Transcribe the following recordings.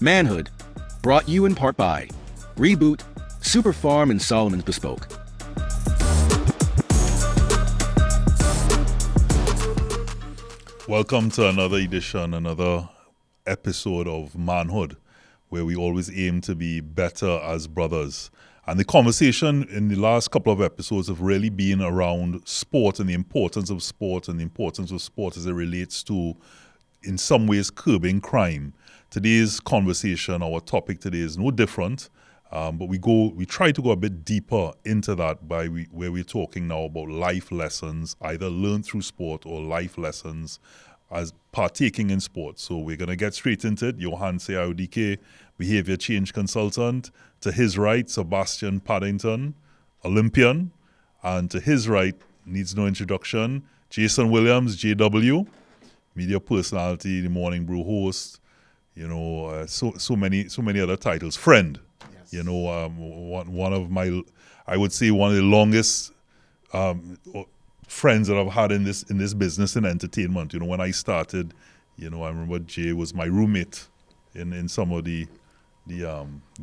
Manhood, brought you in part by Reboot, Superfarm, and Solomon's Bespoke. Welcome to another edition, another episode of Manhood, where we always aim to be better as brothers. And the conversation in the last couple of episodes have really been around sport and the importance of sport and the importance of sport as it relates to, in some ways, curbing crime. Today's conversation, our topic today is no different, but we try to go a bit deeper into that where we're talking now about life lessons, either learned through sport or life lessons as partaking in sport. So we're going to get straight into it. Johan Seaudike, behavior change consultant. To his right, Sebastien Paddington, Olympian. And to his right, needs no introduction, Jason Williams, JW, media personality, the Morning Brew host, so many other titles. Friend, yes. One of my, I would say one of the longest friends that I've had in this business and entertainment. When I started, I remember Jay was my roommate in some of the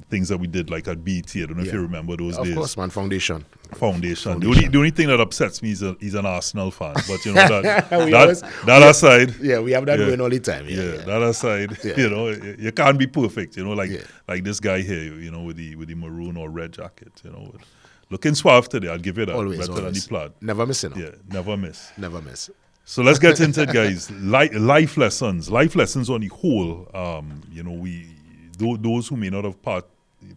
things that we did, like at BT. I don't know if you remember those days. Of course, man. Foundation. The only thing that upsets me is he's an Arsenal fan. But that aside. Yeah, we have that going all the time. That aside, you can't be perfect. Like this guy here, with the maroon or red jacket. Looking suave today. I'll give you that. Always, better than the plaid. Never missing. Yeah, never miss. Never miss. So let's get into it, guys. Life lessons. Life lessons on the whole. Those who may not have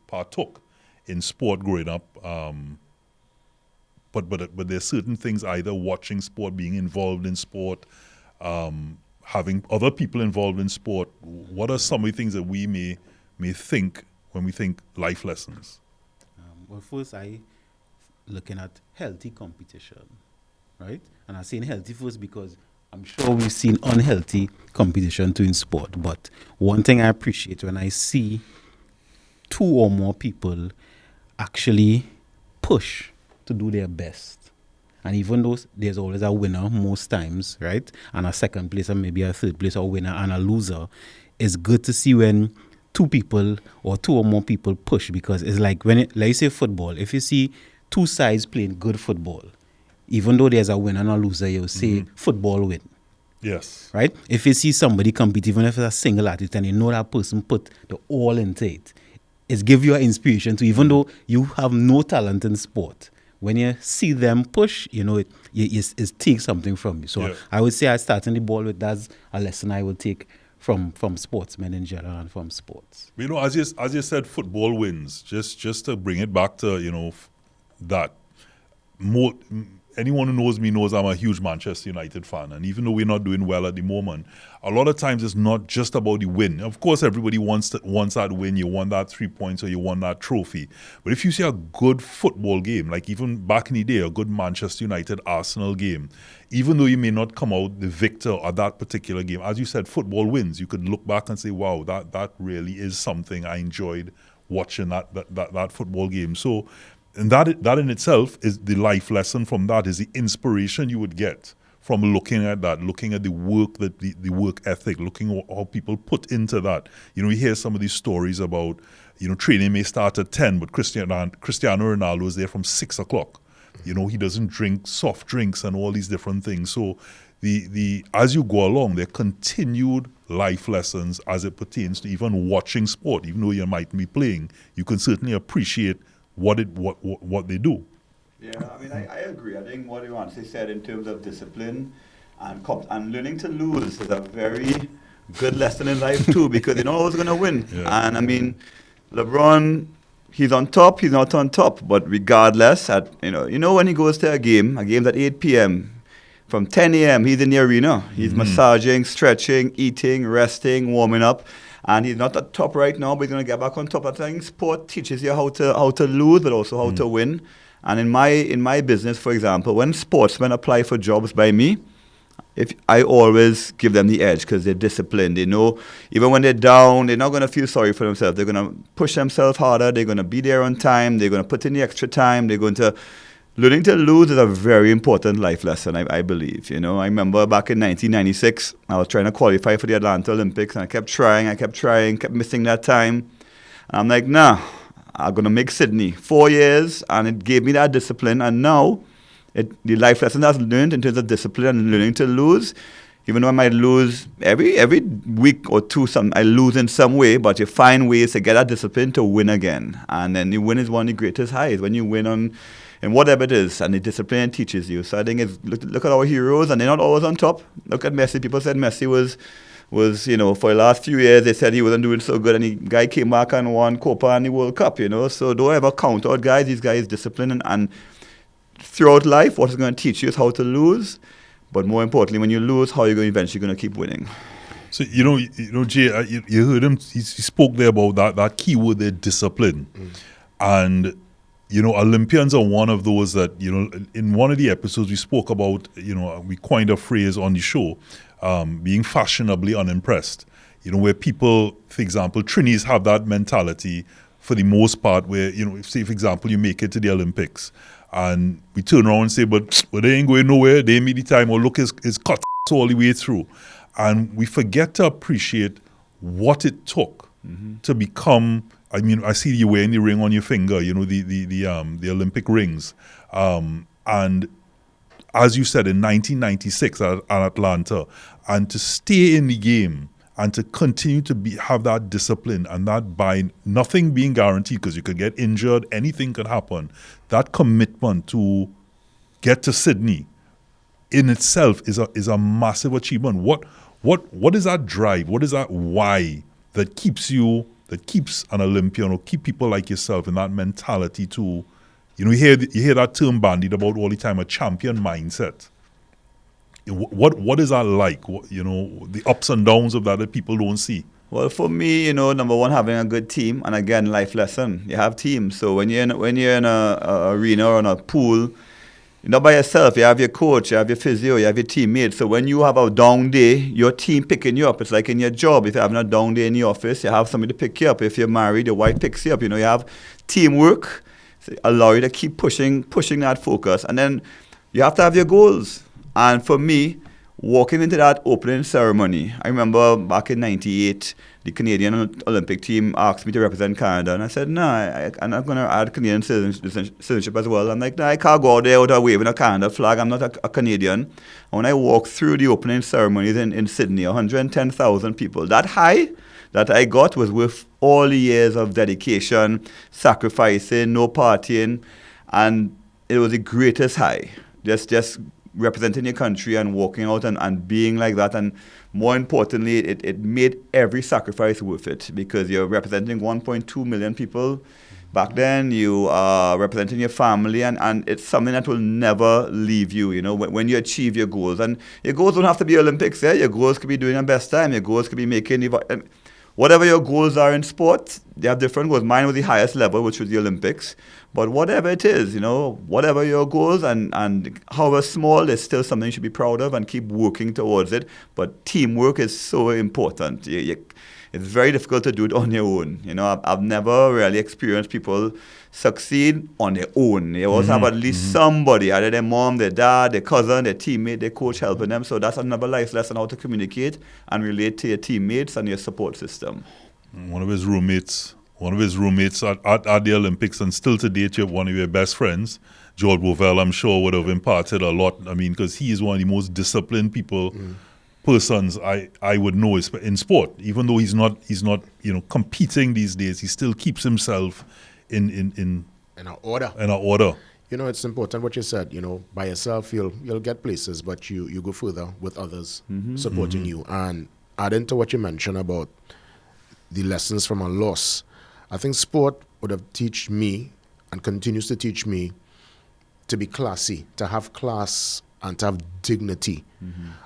partook in sport growing up, but there's certain things, either watching sport, being involved in sport, having other people involved in sport. What are some of the things that we may think when we think life lessons? Well, first, I looking at healthy competition, right? And I'm saying healthy first because I'm sure we've seen unhealthy competition too in sport. But one thing I appreciate when I see two or more people actually push to do their best. And even though there's always a winner most times, right? And a second place and maybe a third place or winner and a loser, it's good to see when two people or two or more people push, because it's like like you say football, if you see two sides playing good football, even though there's a winner and a loser, you'll say football win. Yes. Right? If you see somebody compete, even if it's a single athlete, and you know that person put the all into it, it's give you an inspiration to, even though you have no talent in sport, when you see them push, it takes something from you. So I would say I starting the ball with that's a lesson I would take from sportsmen in general and from sports. As you said, football wins. Just to bring it back to that. Anyone who knows me knows I'm a huge Manchester United fan, and even though we're not doing well at the moment, a lot of times it's not just about the win. Of course, everybody wants that win. You want that 3 points or you want that trophy. But if you see a good football game, like even back in the day, a good Manchester United Arsenal game, even though you may not come out the victor at that particular game, as you said, football wins. You could look back and say, wow, that really is something. I enjoyed watching that football game. So. And that in itself is the life lesson from that, is the inspiration you would get from looking at that, looking at the work, the work ethic, looking at how people put into that. You hear some of these stories about, training may start at 10, but Cristiano Ronaldo is there from 6 o'clock. He doesn't drink soft drinks and all these different things. So the as you go along, there are continued life lessons as it pertains to even watching sport. Even though you might be playing, you can certainly appreciate what they do. Yeah, I agree. I think what Iwansi said in terms of discipline and learning to lose is a very good lesson in life too, because you're not always going to win. Yeah. And LeBron, he's on top, he's not on top, but regardless, when he goes to a game's at 8 p.m., from 10 a.m., he's in the arena. He's massaging, stretching, eating, resting, warming up. And he's not at top right now, but he's going to get back on top. I think sport teaches you how to lose, but also how to win. And in my business, for example, when sportsmen apply for jobs by me, I always give them the edge because they're disciplined. They know even when they're down, they're not going to feel sorry for themselves. They're going to push themselves harder. They're going to be there on time. They're going to put in the extra time. They're going to learning to lose is a very important life lesson, I believe. You know, I remember back in 1996, I was trying to qualify for the Atlanta Olympics, and I kept trying, kept missing that time. And I'm like, nah, I'm going to make Sydney. 4 years, and it gave me that discipline. And now, the life lesson I've learned in terms of discipline and learning to lose, even though I might lose every week or two, I lose in some way, but you find ways to get that discipline to win again. And then the win is one of the greatest highs, when you win in whatever it is, and the discipline teaches you. So I think look at our heroes, and they're not always on top. Look at Messi. People said Messi was, you know, for the last few years, they said he wasn't doing so good, and the guy came back and won Copa and the World Cup, you know. So don't ever count out guys. These guys discipline, and throughout life, what it's going to teach you is how to lose. But more importantly, when you lose, how you're eventually going to keep winning. So, you know, Jay, you heard him, he spoke there about that key word there, discipline. And, you know, Olympians are one of those that, you know, in one of the episodes we spoke about, you know, we coined a phrase on the show, being fashionably unimpressed. You know, where people, for example, Trinis have that mentality for the most part where, you know, if, say, for example, you make it to the Olympics, and we turn around and say, but they ain't going nowhere. They made the time, or look, it's cut all the way through. And we forget to appreciate what it took to become, I mean, I see you wearing the ring on your finger, you know, the Olympic rings. And as you said, in 1996 at Atlanta, and to stay in the game and to continue to have that discipline, and that by nothing being guaranteed, because you could get injured, anything could happen, that commitment to get to Sydney in itself is a massive achievement. What is that drive? What is that why that keeps an Olympian, or keep people like yourself in that mentality to, you know, you hear that term bandied about all the time, a champion mindset. What is that like? You know, the ups and downs of that people don't see. Well, for me, you know, number one, having a good team, and again, life lesson. You have teams. So when you're in a arena or in a pool, you're not by yourself. You have your coach, you have your physio, you have your teammates. So when you have a down day, your team picking you up. It's like in your job. If you're having a down day in the office, you have somebody to pick you up. If you're married, your wife picks you up. You know, you have teamwork, allow you to keep pushing that focus. And then you have to have your goals. And for me, walking into that opening ceremony, I remember back in 98, the Canadian Olympic team asked me to represent Canada. And I said, no, I'm not going to add Canadian citizenship as well. I'm like, no, I can't go out there without waving a Canada flag. I'm not a Canadian. And when I walked through the opening ceremonies in Sydney, 110,000 people, that high that I got was worth all the years of dedication, sacrificing, no partying. And it was the greatest high. Just representing your country and walking out and being like that. And more importantly, it made every sacrifice worth it, because you're representing 1.2 million people. Back then, you are representing your family, and it's something that will never leave you, you know, when you achieve your goals. And your goals don't have to be Olympics, yeah? Your goals could be doing your best time. Your goals could be making, whatever your goals are in sport, they have different goals. Mine was the highest level, which was the Olympics. But whatever it is, you know, whatever your goals, and however small, it's still something you should be proud of and keep working towards it. But teamwork is so important. It's very difficult to do it on your own. You know, I've never really experienced people succeed on their own. They always have at least somebody, either their mom, their dad, their cousin, their teammate, their coach helping them. So that's another life lesson, how to communicate and relate to your teammates and your support system. One of his roommates at the Olympics, and still to date, you're one of your best friends, George Bovell, I'm sure would have imparted a lot. I mean, because he is one of the most disciplined persons I would know in sport. Even though he's not you know, competing these days, he still keeps himself in an order. In an order. You know, it's important what you said. You know, by yourself you'll get places, but you go further with others supporting you. And adding to what you mentioned about the lessons from a loss, I think sport would have taught me and continues to teach me to be classy, to have class and to have dignity.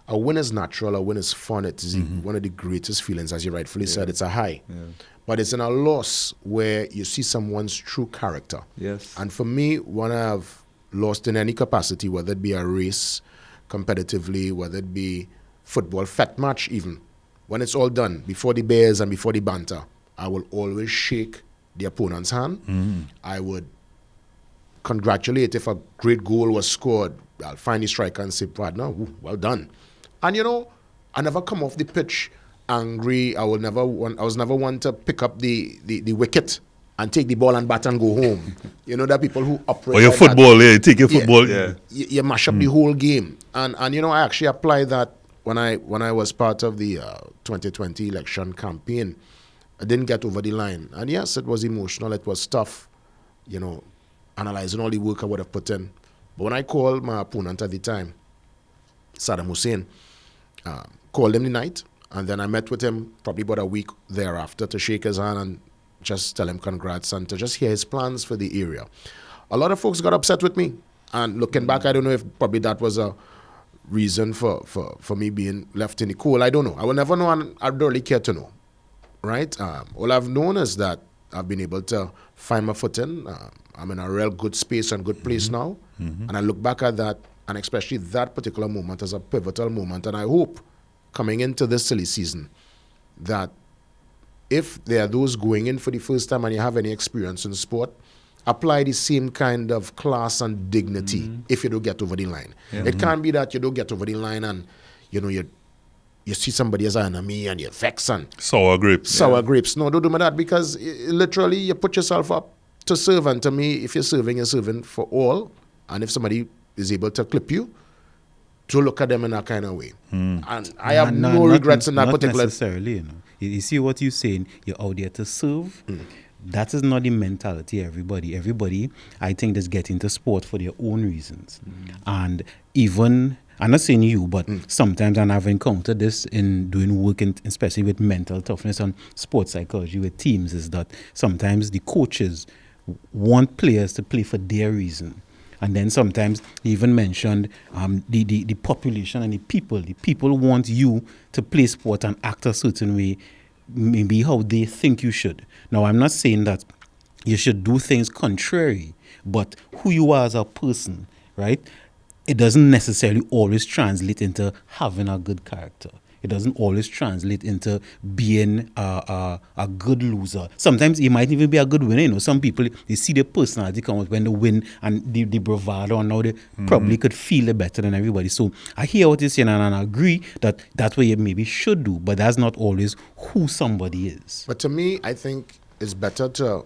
A win is natural, a win is fun. It's one of the greatest feelings, as you rightfully said. It's a high. Yeah. But it's in a loss where you see someone's true character. Yes. And for me, when I have lost in any capacity, whether it be a race, competitively, whether it be football, fat match even, when it's all done, before the bears and before the banter, I will always shake the opponent's hand. I would congratulate if a great goal was scored. I'll find the striker and say, partner, well done. And I never come off the pitch angry. I was never one to pick up the wicket and take the ball and bat and go home. There are people who operate. Or your like football, that. yeah, take your football. Yeah. You mash up the whole game. And I actually applied that when I was part of the 2020 election campaign. I didn't get over the line. And yes, it was emotional. It was tough, analyzing all the work I would have put in. But when I called my opponent at the time, Saddam Hussein, called him the night, and then I met with him probably about a week thereafter to shake his hand and just tell him congrats and to just hear his plans for the area. A lot of folks got upset with me. And looking back, I don't know if probably that was a reason for me being left in the cold. I don't know. I will never know, and I don't really care to know. Right? All I've known is that I've been able to find my footing. I'm in a real good space and good place now. And I look back at that, and especially that particular moment as a pivotal moment. And I hope coming into this silly season that if there are those going in for the first time and you have any experience in sport, apply the same kind of class and dignity if you don't get over the line. It can't be that you don't get over the line and you see somebody as an enemy and you're vexed and sour grapes. No, don't do me that, because literally you put yourself up to serve. And to me, if you're serving for all. And if somebody is able to clip you, to look at them in that kind of way. And I have no regrets in that particular. Not necessarily, You see what you're saying? You're out there to serve. That is not the mentality of everybody. Everybody, I think, is getting into sport for their own reasons. And even, I'm not saying you, but sometimes, and I've encountered this in doing work, especially with mental toughness and sports psychology with teams, is that sometimes the coaches want players to play for their reason. And then sometimes he even mentioned the population and the people. The people want you to play sport and act a certain way, maybe how they think you should. Now, I'm not saying that you should do things contrary, but who you are as a person, right? It doesn't necessarily always translate into having a good character. It doesn't always translate into being a good loser. Sometimes it might even be a good winner. Some people, they see their personality come out when they win and the bravado, and now they probably could feel it better than everybody. So I hear what you're saying, and I agree that that's what you maybe should do, but that's not always who somebody is. But to me, I think it's better to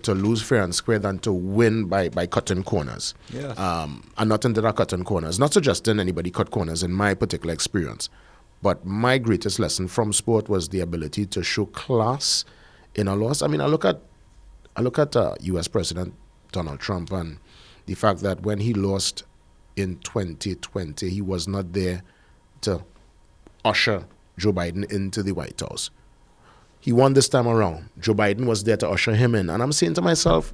lose fair and square than to win by cutting corners. Yes. And not into that cutting corners. Not suggesting anybody cut corners in my particular experience. But my greatest lesson from sport was the ability to show class in a loss. I mean, I look at U.S. President Donald Trump and the fact that when he lost in 2020, he was not there to usher Joe Biden into the White House. He won this time around. Joe Biden was there to usher him in. And I'm saying to myself,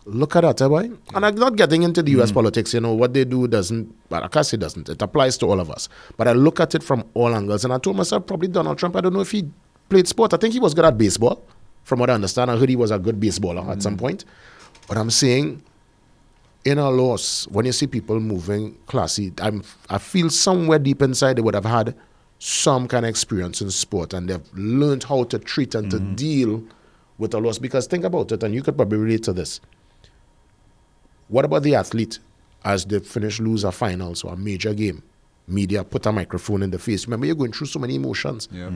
look at that, boy. And I'm not getting into the U.S. politics. What they do doesn't, but I can't say doesn't. It applies to all of us. But I look at it from all angles. And I told myself, probably Donald Trump, I don't know if he played sport. I think he was good at baseball. From what I understand, I heard he was a good baseballer at some point. But I'm saying, in a loss, when you see people moving classy, I feel somewhere deep inside they would have had some kind of experience in sport, and they've learned how to treat and to deal with a loss. Because think about it, and you could probably relate to this. What about the athlete as they lose a finals or a major game? Media put a microphone in the face. Remember, you're going through so many emotions. Yeah.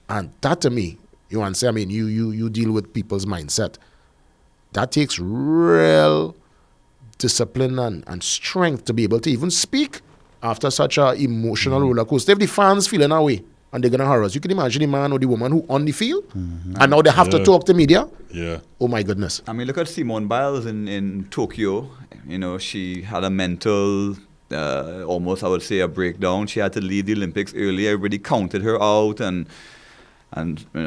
And that to me, you want to say, I mean, you deal with people's mindset. That takes real discipline and strength to be able to even speak after such an emotional roller coaster. If the fans feeling that way and they're going to harass, you can imagine the man or the woman who on the field and now they have to talk to media. Yeah. Oh my goodness. I mean, look at Simone Biles in Tokyo. She had a mental, almost I would say a breakdown. She had to leave the Olympics early. Everybody counted her out, and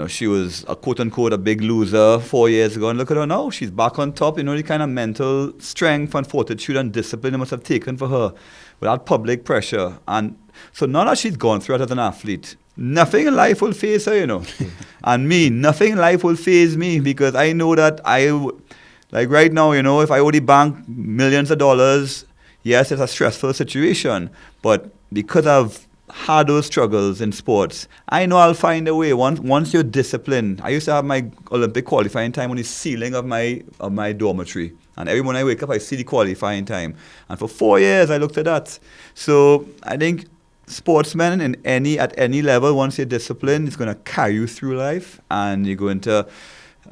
she was a quote unquote a big loser 4 years ago. And look at her now; she's back on top. The kind of mental strength and fortitude and discipline it must have taken for her without public pressure. And so now that she's gone through it as an athlete, nothing in life will faze her, And me, nothing in life will faze me, because I know that like right now, if I owe the bank millions of dollars, yes, it's a stressful situation. But because I've had those struggles in sports, I know I'll find a way. Once you're disciplined, I used to have my Olympic qualifying time on the ceiling of my dormitory. And every morning I wake up, I see the qualifying time. And for 4 years, I looked at that. So I think sportsmen at any level, once you're disciplined, it's going to carry you through life. And you're going to,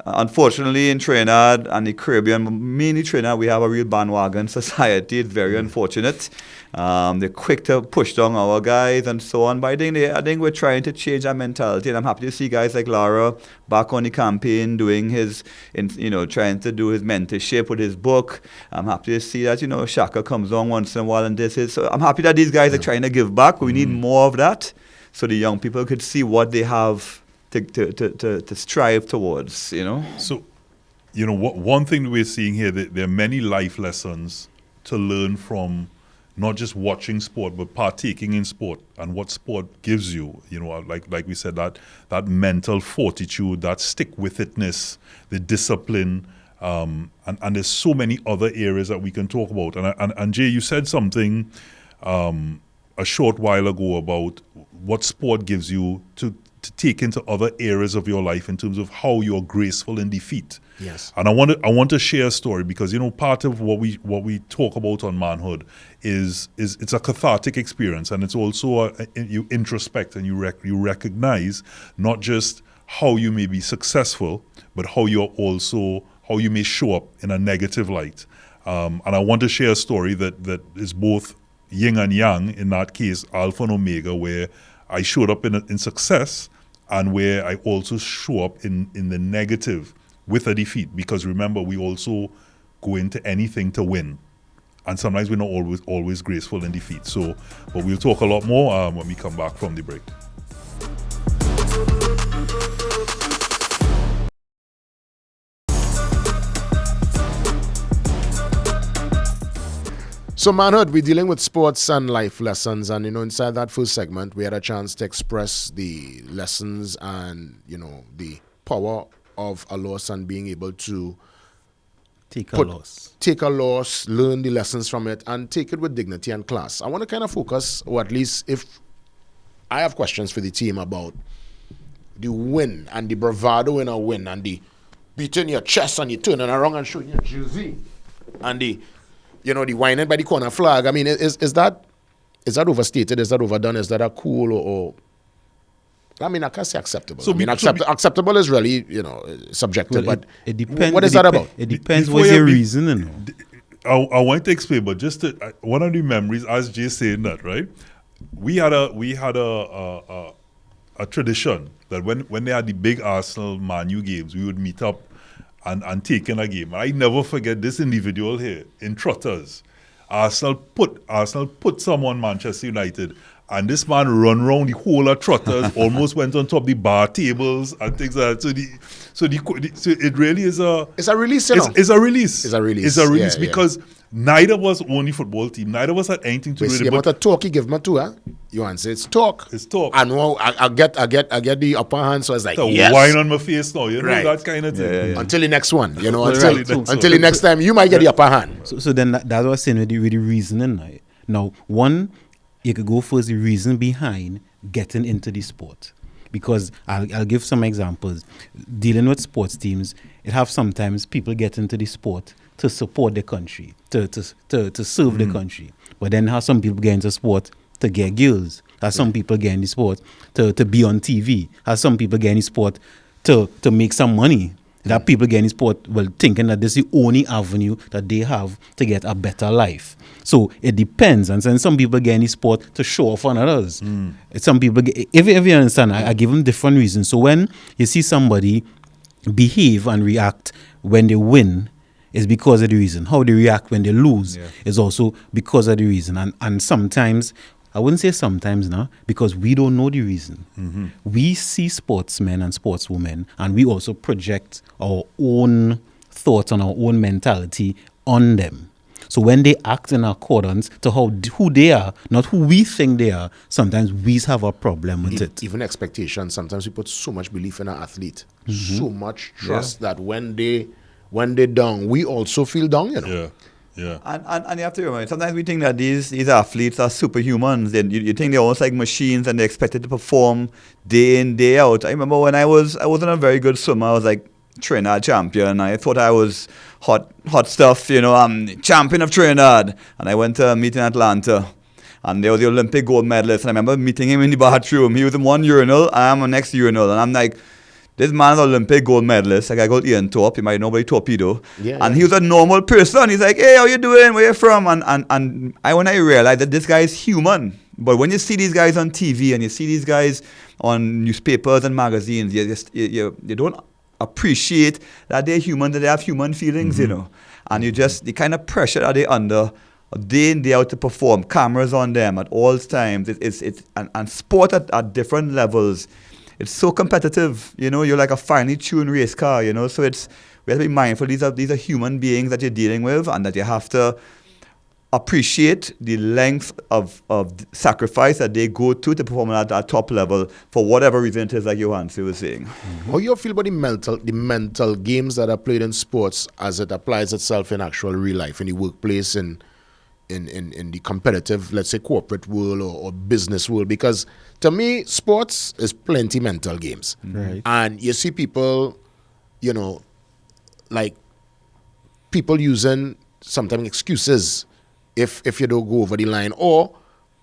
unfortunately, in Trinidad and the Caribbean, mainly Trinidad, we have a real bandwagon society. It's very unfortunate. They're quick to push down our guys and so on. But I think we're trying to change our mentality. And I'm happy to see guys like Lara back on the campaign doing trying to do his mentorship with his book. I'm happy to see that, Shaka comes on once in a while and so I'm happy that these guys are trying to give back. We need more of that so the young people could see what they have to strive towards, So, one thing we're seeing here, that there are many life lessons to learn from not just watching sport, but partaking in sport and what sport gives you. Like we said, that mental fortitude, that stick-with-itness, the discipline, and there's so many other areas that we can talk about. And Jay, you said something a short while ago about what sport gives you to take into other areas of your life in terms of how you're graceful in defeat. Yes. And I want to share a story because part of what we talk about on manhood is it's a cathartic experience, and it's also you introspect and you recognize not just how you may be successful, but how you may show up in a negative light. And I want to share a story that is both yin and yang, in that case, alpha and omega, where I showed up in success and where I also show up in the negative with a defeat. Because remember, we also go into anything to win. And sometimes we're not always graceful in defeat. But we'll talk a lot more when we come back from the break. So manhood, we're dealing with sports and life lessons, and inside that first segment we had a chance to express the lessons and the power of a loss and being able to take a loss, learn the lessons from it, and take it with dignity and class. I want to kind of focus, or at least if I have questions for the team about the win and the bravado in a win and the beating your chest and you turning around and showing your jersey and the the whining by the corner flag. I mean, is that overstated? Is that overdone? Is that a cool or I mean, I can't say acceptable. Acceptable is really, subjective. Well, but it depends. What is that about? It depends. What's your reason? I want to explain, but just one of the memories, as Jay saying that, right? We had a tradition that when they had the big Arsenal Man U games, we would meet up and take in a game. I never forget this individual here in Trotters. Arsenal put someone Manchester United, and this man run around the whole of Trotters, almost went on top of the bar tables and things like that. So it really is it's a release. It's a release. It's a release. It's a release because neither of us own the football team. Neither of us had anything to do with it. But the talk you give me to you answer it's talk. It's talk. I know I get the upper hand, so it's like yes. Wine on my face now, right. That kind of thing. Yeah. Until the next one, until the next time you might get the upper hand. So then that's what I was saying with the reasoning. Now, one, you could go for the reason behind getting into the sport. Because I'll give some examples. Dealing with sports teams, it have sometimes people get into the sport to support the country, to serve the country. But then how some people get into sport to get girls. How some people get into sport to be on TV. How some people get into sport to make some money. That people get in sport, thinking that this is the only avenue that they have to get a better life. So it depends. And then some people get in sport to show off on others. Some people, if you understand, I give them different reasons. So when you see somebody behave and react when they win, it's because of the reason. How they react when they lose is also because of the reason. And sometimes, I wouldn't say sometimes now, because we don't know the reason. We see sportsmen and sportswomen, and we also project our own thoughts and our own mentality on them. So when they act in accordance to who they are, not who we think they are, sometimes we have a problem with it. Even expectations, sometimes we put so much belief in our athlete, so much trust that when they down, we also feel down, Yeah. And you have to remember, sometimes we think that these athletes are superhumans. And you think they're almost like machines and they're expected to perform day in, day out. I remember when I wasn't a very good swimmer. I was like Trinidad champion. I thought I was hot stuff, I'm champion of Trinidad. And I went to a meet in Atlanta. And there was the Olympic gold medalist. And I remember meeting him in the bathroom. He was in one urinal, I am in the next urinal. And I'm like, this man's Olympic gold medalist. Like, I got Ian Thorpe. You might know about Torpedo. Yeah, and yeah. he was a normal person. He's like, hey, how you doing? Where you from? And when I realized that this guy is human. But when you see these guys on TV and you see these guys on newspapers and magazines, you don't appreciate that they're human, that they have human feelings, And the kind of pressure that they're under, day in, day out to perform, cameras on them at all times. And sport at different levels. It's so competitive, you're like a finely tuned race car, so we have to be mindful. These are human beings that you're dealing with, and that you have to appreciate the length of sacrifice that they go to perform at that top level for whatever reason it is, like Johansi was saying. How you feel about the mental games that are played in sports as it applies itself in actual real life, in the workplace, in the competitive, let's say, corporate world or business world? Because to me, sports is plenty mental games. Right. And you see people, like people using sometimes excuses if you don't go over the line. Or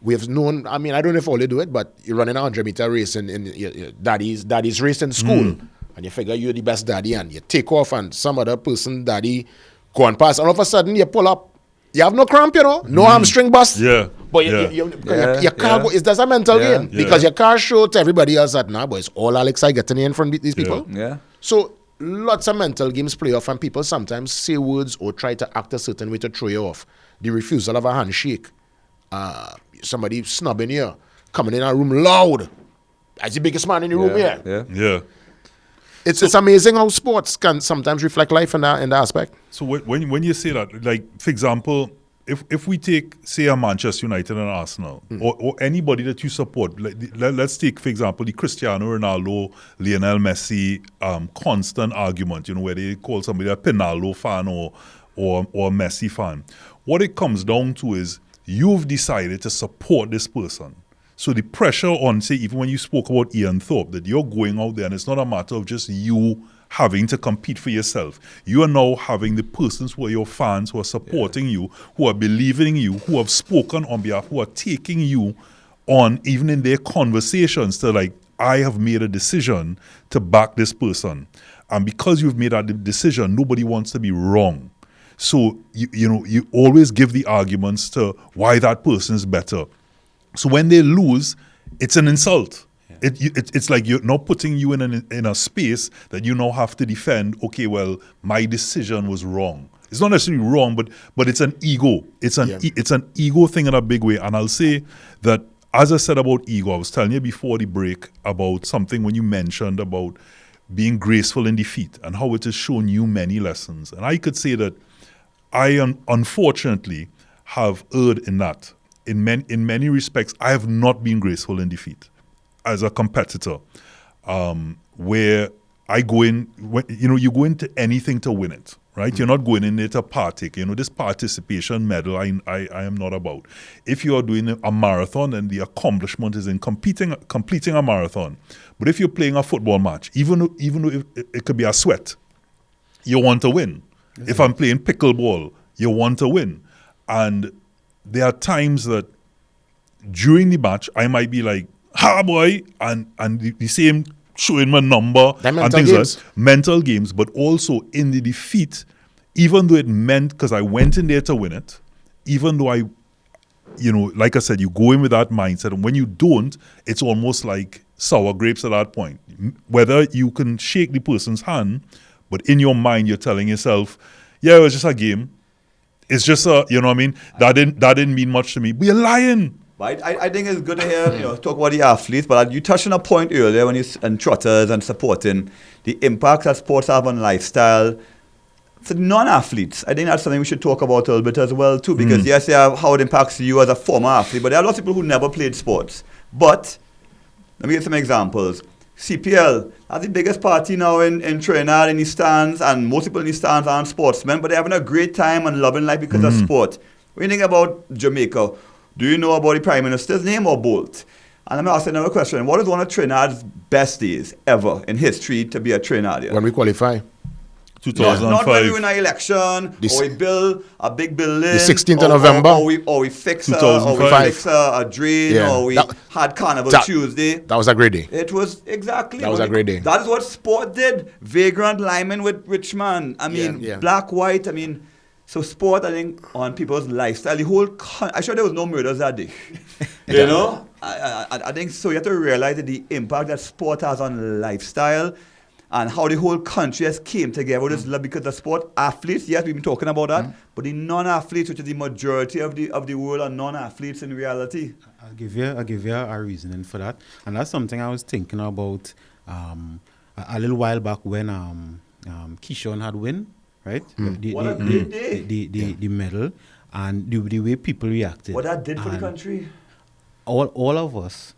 we have known, I don't know if all they do it, but you're running a 100-meter race in your daddy's race in school. And you figure you're the best daddy, and you take off, and some other person, daddy, go and pass. And all of a sudden, you pull up. You have no cramp, no hamstring bust. Yeah. But your car, there's a mental game. Because your car showed to everybody else that, but it's all Alex I getting in from these people. Yeah. So lots of mental games play off, and people sometimes say words or try to act a certain way to throw you off. The refusal of a handshake. Somebody snubbing you. Coming in a room loud. As the biggest man in the room here. Yeah. It's amazing how sports can sometimes reflect life in that aspect. So when you say that, like, for example, if we take, say, a Manchester United and Arsenal, or anybody that you support, let's take, for example, the Cristiano Ronaldo, Lionel Messi constant argument, where they call somebody a Pinaldo fan or a Messi fan. What it comes down to is you've decided to support this person. So the pressure on, say, even when you spoke about Ian Thorpe, that you're going out there and it's not a matter of just you having to compete for yourself. You are now having the persons who are your fans, who are supporting you, who are believing in you, who have spoken on behalf, who are taking you on, even in their conversations, to like, I have made a decision to back this person. And because you've made that decision, nobody wants to be wrong. So, you always give the arguments to why that person is better. So when they lose, it's an insult. Yeah. It's like you're not putting you in a space that you now have to defend. Okay, well, my decision was wrong. It's not necessarily wrong, but it's an ego. It's an ego thing in a big way. And I'll say that, as I said about ego, I was telling you before the break about something when you mentioned about being graceful in defeat and how it has shown you many lessons. And I could say that I unfortunately have erred in that. In many respects, I have not been graceful in defeat as a competitor, where I go in, you go into anything to win it, right? Mm-hmm. You're not going in there to partake. This participation medal, I am not about. If you are doing a marathon and the accomplishment is in completing a marathon, but if you're playing a football match, even though it could be a sweat, you want to win. Mm-hmm. If I'm playing pickleball, you want to win. And there are times that during the match, I might be like, ha boy, and the same showing my number and things like that. Mental games, but also in the defeat, even though it meant, because I went in there to win it, even though like I said, you go in with that mindset, and when you don't, it's almost like sour grapes at that point. Whether you can shake the person's hand, but in your mind, you're telling yourself, yeah, it was just a game. It's just that didn't mean much to me. But you're lying. But I think it's good to hear talk about the athletes. But you touched on a point earlier when and trotters and supporting the impact that sports have on lifestyle. For non-athletes, I think that's something we should talk about a little bit as well too. Because yes, you have how it impacts you as a former athlete, but there are lots of people who never played sports. But let me give some examples. CPL. That's the biggest party now in Trinidad, in the stands, and most people in the stands aren't sportsmen, but they're having a great time and loving life because of sport. When you think about Jamaica, do you know about the Prime Minister's name or Bolt? And I'm asking another question. What is one of Trinidad's best days ever in history to be a Trinidadian? When we qualify. 2005. Not when we win an election, or we build a big building. The 16th of November. Or we fix, 2005. a drain, Yeah. or we had Carnival Tuesday. That was a great day. It was exactly. That was a great day. That is what sport did. Vagrant lineman with Richmond. I mean, Yeah. black, white. I mean, so sport, I think, on people's lifestyle. The whole, I'm sure there was no murders that day. You know? I think so. You have to realize that the impact that sport has on lifestyle and how the whole country has came together with this love, because the sport athletes, yes, we've been talking about that, but the non-athletes, which is the majority of the world, are non-athletes in reality. I'll give you a reasoning for that, and that's something I was thinking about a little while back when Keyshawn had win, right? What a great day. The medal, and the way people reacted. What that did for the country. All of us,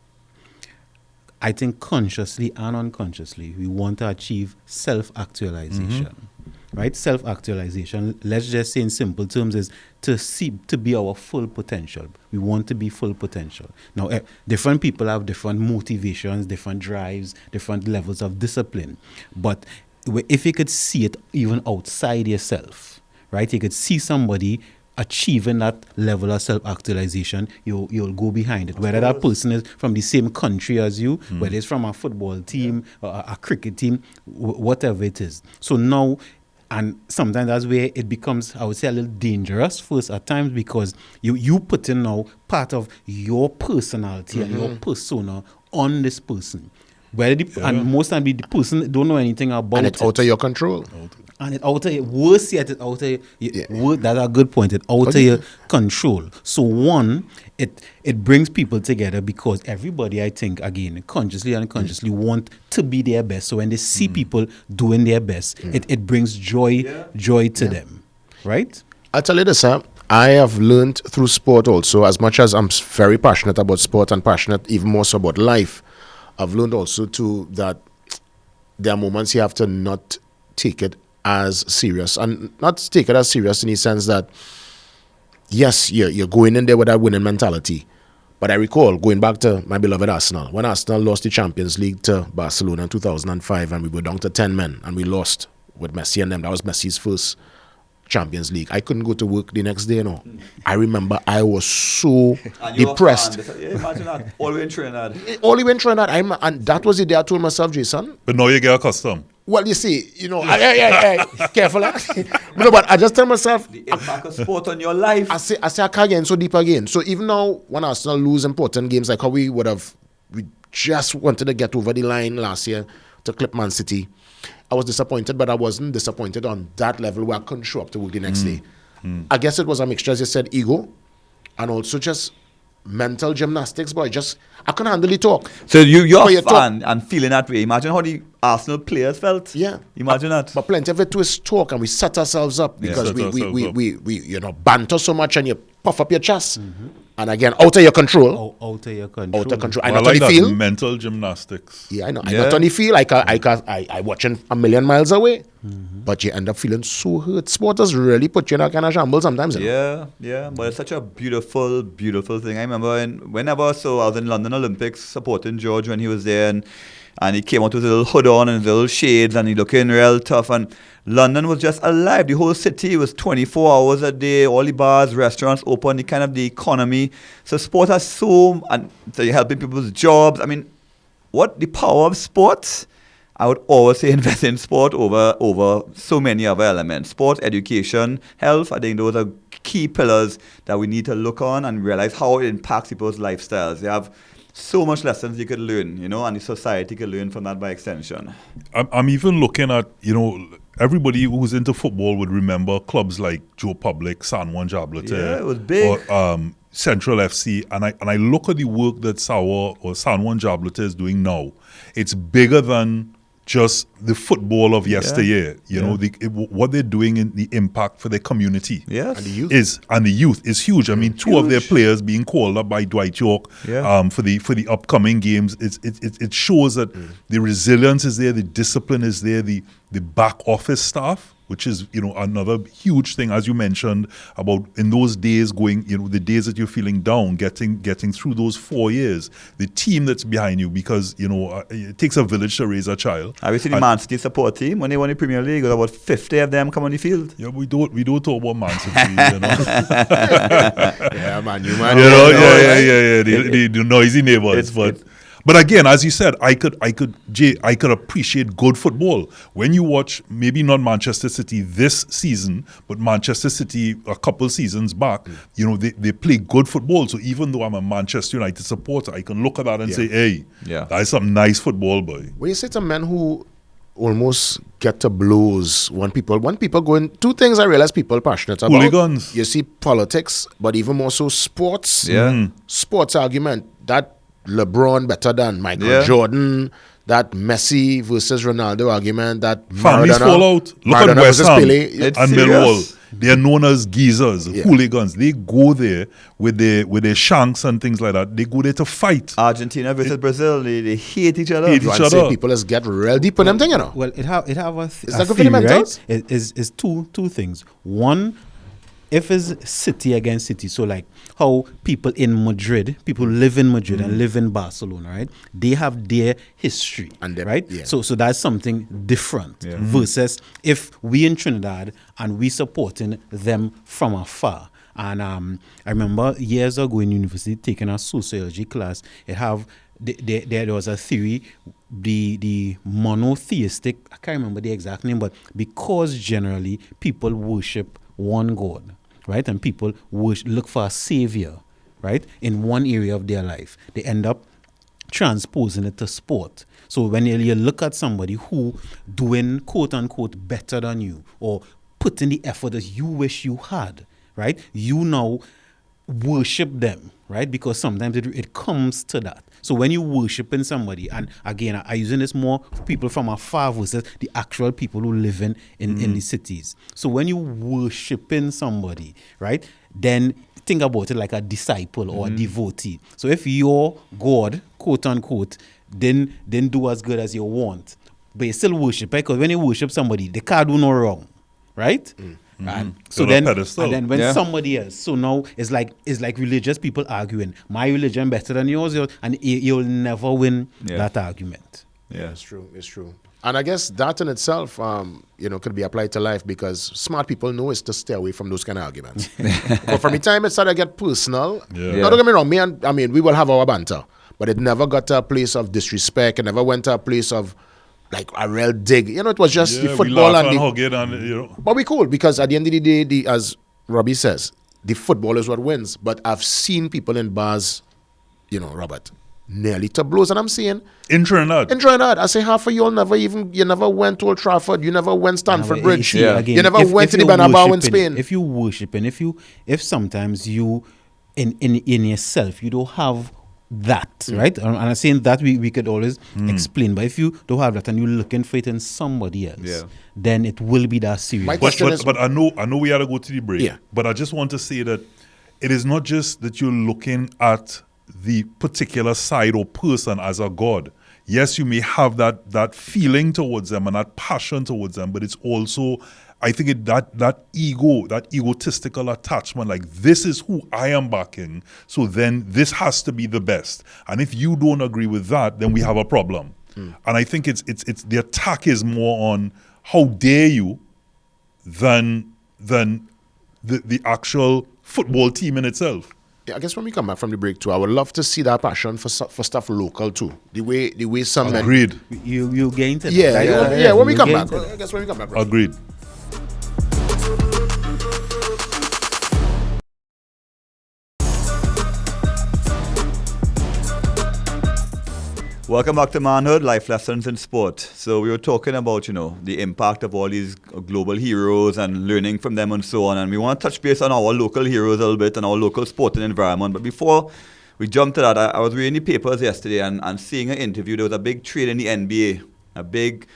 I think consciously and unconsciously, we want to achieve self-actualization, right? Self-actualization, let's just say in simple terms, is to be our full potential. We want to be full potential. Now, different people have different motivations, different drives, different levels of discipline. But if you could see it even outside yourself, right? You could see somebody achieving that level of self-actualization, you'll go behind it. Whether that person is from the same country as you, whether it's from a football team, or a cricket team, whatever it is. So now, and sometimes that's where it becomes, I would say, a little dangerous first at times, because you put in now part of your personality and your persona on this person. And most times the person don't know anything about And it's out of your control. And it out of your, worse yet, it out of your, that's a good point, it out of your control. So one, it brings people together because everybody, I think, again, consciously and unconsciously want to be their best. So when they see people doing their best, it brings joy to them, right? I'll tell you this, I have learned through sport also, as much as I'm very passionate about sport and passionate even more so about life, I've learned also too that there are moments you have to not take it as serious, and not take it as serious in the sense that, yes, you're going in there with that winning mentality. But I recall going back to my beloved Arsenal, when Arsenal lost the Champions League to Barcelona in 2005, and we were down to 10 men, and we lost with Messi and them. That was Messi's first Champions League. I couldn't go to work the next day, I remember I was so depressed. Imagine that, all the way in Trinidad. All the way in Trinidad. And that was the day I told myself, Jason. But now you get accustomed. Well, you see, careful. No, but I just tell myself, The impact of sport on your life. I say I can't get in so deep again. So even now, when Arsenal lose important games, like how we just wanted to get over the line last year to clip Man City, I was disappointed, but I wasn't disappointed on that level where I couldn't show up to work the next day. I guess it was a mixture, as you said, ego, and also just mental gymnastics, boy. I couldn't handle the talk. So you're fan and feeling that way. Imagine how the Arsenal players felt. Yeah. Imagine that. But plenty of it was talk, and we set ourselves up because we banter so much, and you puff up your chest. And again, out of your control. Out of your control. Out of control. I Well, not I like only that feel. mental gymnastics. Yeah, I know. I not only feel like I watching a million miles away, but you end up feeling so hurt. Sport does really put you in that kind of shambles sometimes. You know? Yeah. But it's such a beautiful, beautiful thing. I remember I was in London Olympics supporting George when he was there, and he came out with his little hood on and his little shades, and he looking real tough. And London was just alive. The whole city was 24 hours a day, all the bars, restaurants open, the economy. So sport has so you're helping people's jobs. I mean, what the power of sports? I would always say invest in sport over so many other elements. Sport, education, health, I think those are key pillars that we need to look on and realize how it impacts people's lifestyles. They have so much lessons you could learn, and the society could learn from that by extension. I'm even looking at, everybody who's into football would remember clubs like Joe Public, San Juan Jablete. Yeah, it was big. Or Central FC. And I look at the work that San Juan Jablete is doing now. It's bigger than just the football of yesteryear. You know, what they're doing in the impact for their community. Yes. And the youth. The youth is huge. I mean, two of their players being called up by Dwight York for the upcoming games. It shows that the resilience is there, the discipline is there, the back office staff, which is, you know, another huge thing, as you mentioned, about in those days going, you know, the days that you're feeling down, getting through those 4 years, the team that's behind you, because, you know, it takes a village to raise a child. Have you seen the Man City support team when they won the Premier League? There were about 50 of them come on the field. Yeah, we don't talk about Man City, you know. Yeah, man, you man. You know, the noisy neighbors, But again, as you said, I could appreciate good football when you watch maybe not Manchester City this season, but Manchester City a couple seasons back. You know, they play good football. So even though I'm a Manchester United supporter, I can look at that and say, "Hey, that is some nice football, boy." When you say to men who almost get to blows when people go in, two things I realize people are passionate about. Hooligans. You see politics, but even more so sports. Sports argument that LeBron better than Michael Jordan, that Messi versus Ronaldo argument, that families fall out. Look at West Ham and Millwall. They are known as geezers, hooligans. They go there with their shanks and things like that. They go there to fight. Argentina versus Brazil, they hate each other. Say people just get real deep in them thing, you know. Well, it have a Is that good for the theory, mentals? right? Is two things. One, if it's city against city, so like how people in Madrid, people live in Madrid and live in Barcelona, right? They have their history, and right? Yeah. So that's something different versus if we in Trinidad and we supporting them from afar. And I remember years ago in university taking a sociology class. There was a theory, the monotheistic. I can't remember the exact name, but because generally people worship one God, right? And people look for a savior, right? In one area of their life, they end up transposing it to sport. So when you look at somebody who doing quote unquote better than you or putting the effort that you wish you had, right? You now worship them, right? Because sometimes it comes to that. So when you worshiping somebody, and again, I'm using this more for people from afar versus the actual people who live in the cities. So when you worshiping somebody, right, then think about it like a disciple or a devotee. So if your God, quote unquote, didn't do as good as you want, but you still worship, right? Because when you worship somebody, they can't do no wrong, right? And so then when somebody else, so now it's like religious people arguing, my religion better than yours, and you'll never win that argument. Yeah, it's true. And I guess that in itself, could be applied to life because smart people know is to stay away from those kind of arguments. But from the time it started to get personal, now don't get me wrong, we will have our banter, but it never got to a place of disrespect. It never went to a place of like a real dig. It was just the football But we cool because at the end of the day, as Robbie says, the football is what wins. But I've seen people in bars, Robert, nearly to blows. And I'm saying in Trinidad, I say half of you never went to Old Trafford, you never went Stamford Bridge, Again, you never went to the Bernabeu in Spain. If you worshiping, if sometimes you in yourself you don't have that, right? And I'm saying that we could always explain, but if you don't have that and you're looking for it in somebody else, then it will be that serious. But I know we had to go to the break. But I just want to say that it is not just that you're looking at the particular side or person as a god. Yes, you may have that feeling towards them and that passion towards them, but it's also, I think that egotistical attachment, like this is who I am backing, so then this has to be the best. And if you don't agree with that, then we have a problem. And I think it's the attack is more on how dare you than the actual football team in itself. Yeah, I guess when we come back from the break too, I would love to see that passion for stuff local too. The way some agreed. You gained it. Yeah. When we come back, I guess when we come back. Agreed. Welcome back to Manhood, Life Lessons in Sport. So we were talking about, the impact of all these global heroes and learning from them and so on. And we want to touch base on our local heroes a little bit and our local sporting environment. But before we jump to that, I was reading the papers yesterday and seeing an interview. There was a big trade in the NBA a big.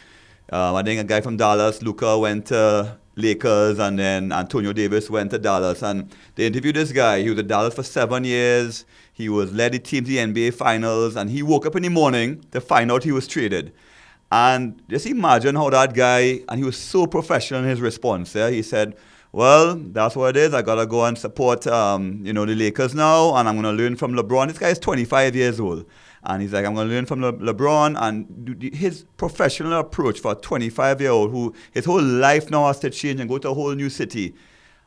I think a guy from Dallas, Luka, went to Lakers, and then Antonio Davis went to Dallas. And they interviewed this guy. He was at Dallas for 7 years. He led the team to the NBA Finals, and he woke up in the morning to find out he was traded. And just imagine how that guy, and he was so professional in his response. Yeah? He said, well, that's what it is. I got to go and support the Lakers now, and I'm going to learn from LeBron. This guy is 25 years old. And he's like, I'm going to learn from LeBron. And his professional approach for a 25-year-old who his whole life now has to change and go to a whole new city.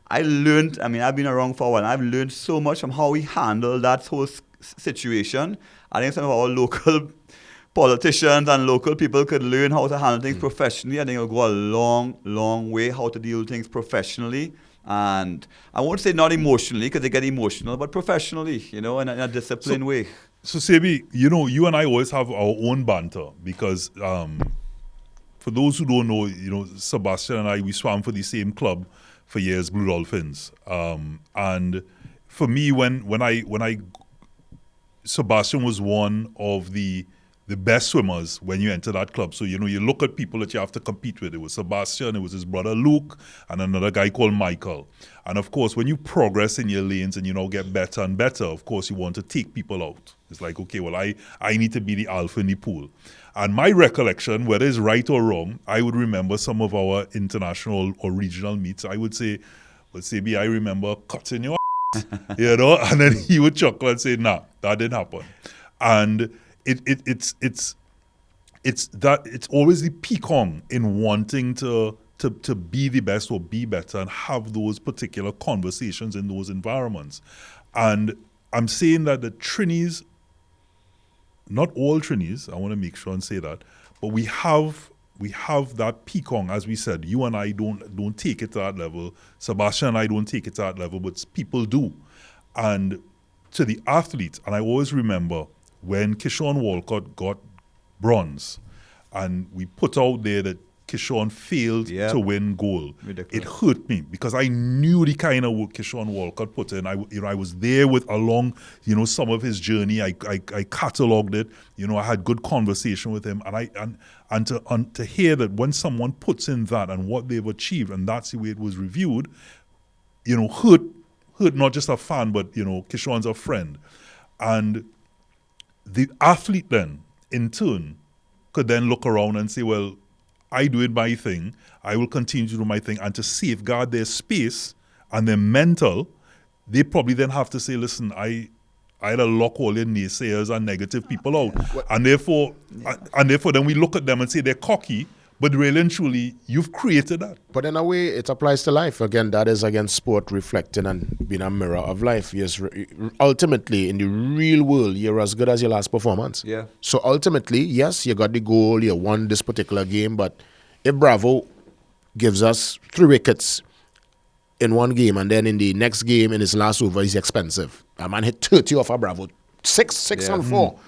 I've been around for a while, and I've learned so much from how he handled that whole situation. I think some of our local politicians and local people could learn how to handle things professionally. I think it'll go a long, long way how to deal with things professionally. And I won't say not emotionally, because they get emotional, but professionally, in a disciplined way. So, Sebi, you and I always have our own banter because for those who don't know, Sebastien and I, we swam for the same club for years, Blue Dolphins. And for me, when I Sebastien was one of the best swimmers when you enter that club. So, you look at people that you have to compete with. It was Sebastien, it was his brother Luke, and another guy called Michael. And of course, when you progress in your lanes and get better and better, of course, you want to take people out. It's like, okay, well, I need to be the alpha in the pool. And my recollection, whether it's right or wrong, I would remember some of our international or regional meets. I would say, well, Sebi, I remember cutting your ass, and then he would chuckle and say, nah, that didn't happen. And it's always the peacock in wanting to be the best or be better and have those particular conversations in those environments. And I'm saying that the Trinis, not all Trinis, I want to make sure and say that, but we have that peacock, as we said. You and I don't take it to that level. Sebastien and I don't take it to that level, but people do. And to the athlete, and I always remember when Keyshawn Walcott got bronze, and we put out there that Keyshawn failed to win gold. Ridiculous. It hurt me because I knew the kind of work Keyshawn Walcott put in. I was there along some of his journey. I cataloged it. I had good conversation with him, and to hear that when someone puts in that and what they've achieved, and that's the way it was reviewed, hurt not just a fan, but Keyshawn's a friend, and the athlete then in turn could then look around and say, well, I do it my thing, I will continue to do my thing, and to safeguard their space and their mental, they probably then have to say, listen, I had to lock all your naysayers and negative people out. And therefore then we look at them and say they're cocky, but really and truly, you've created that. But in a way, it applies to life. Again, that is, again, sport reflecting and being a mirror of life. Yes, ultimately, in the real world, you're as good as your last performance. Yeah. So ultimately, yes, you got the goal, you won this particular game, but if Bravo gives us 3 wickets in one game, and then in the next game, in his last over, he's expensive. A man hit 30 off a Bravo. 6 on 4.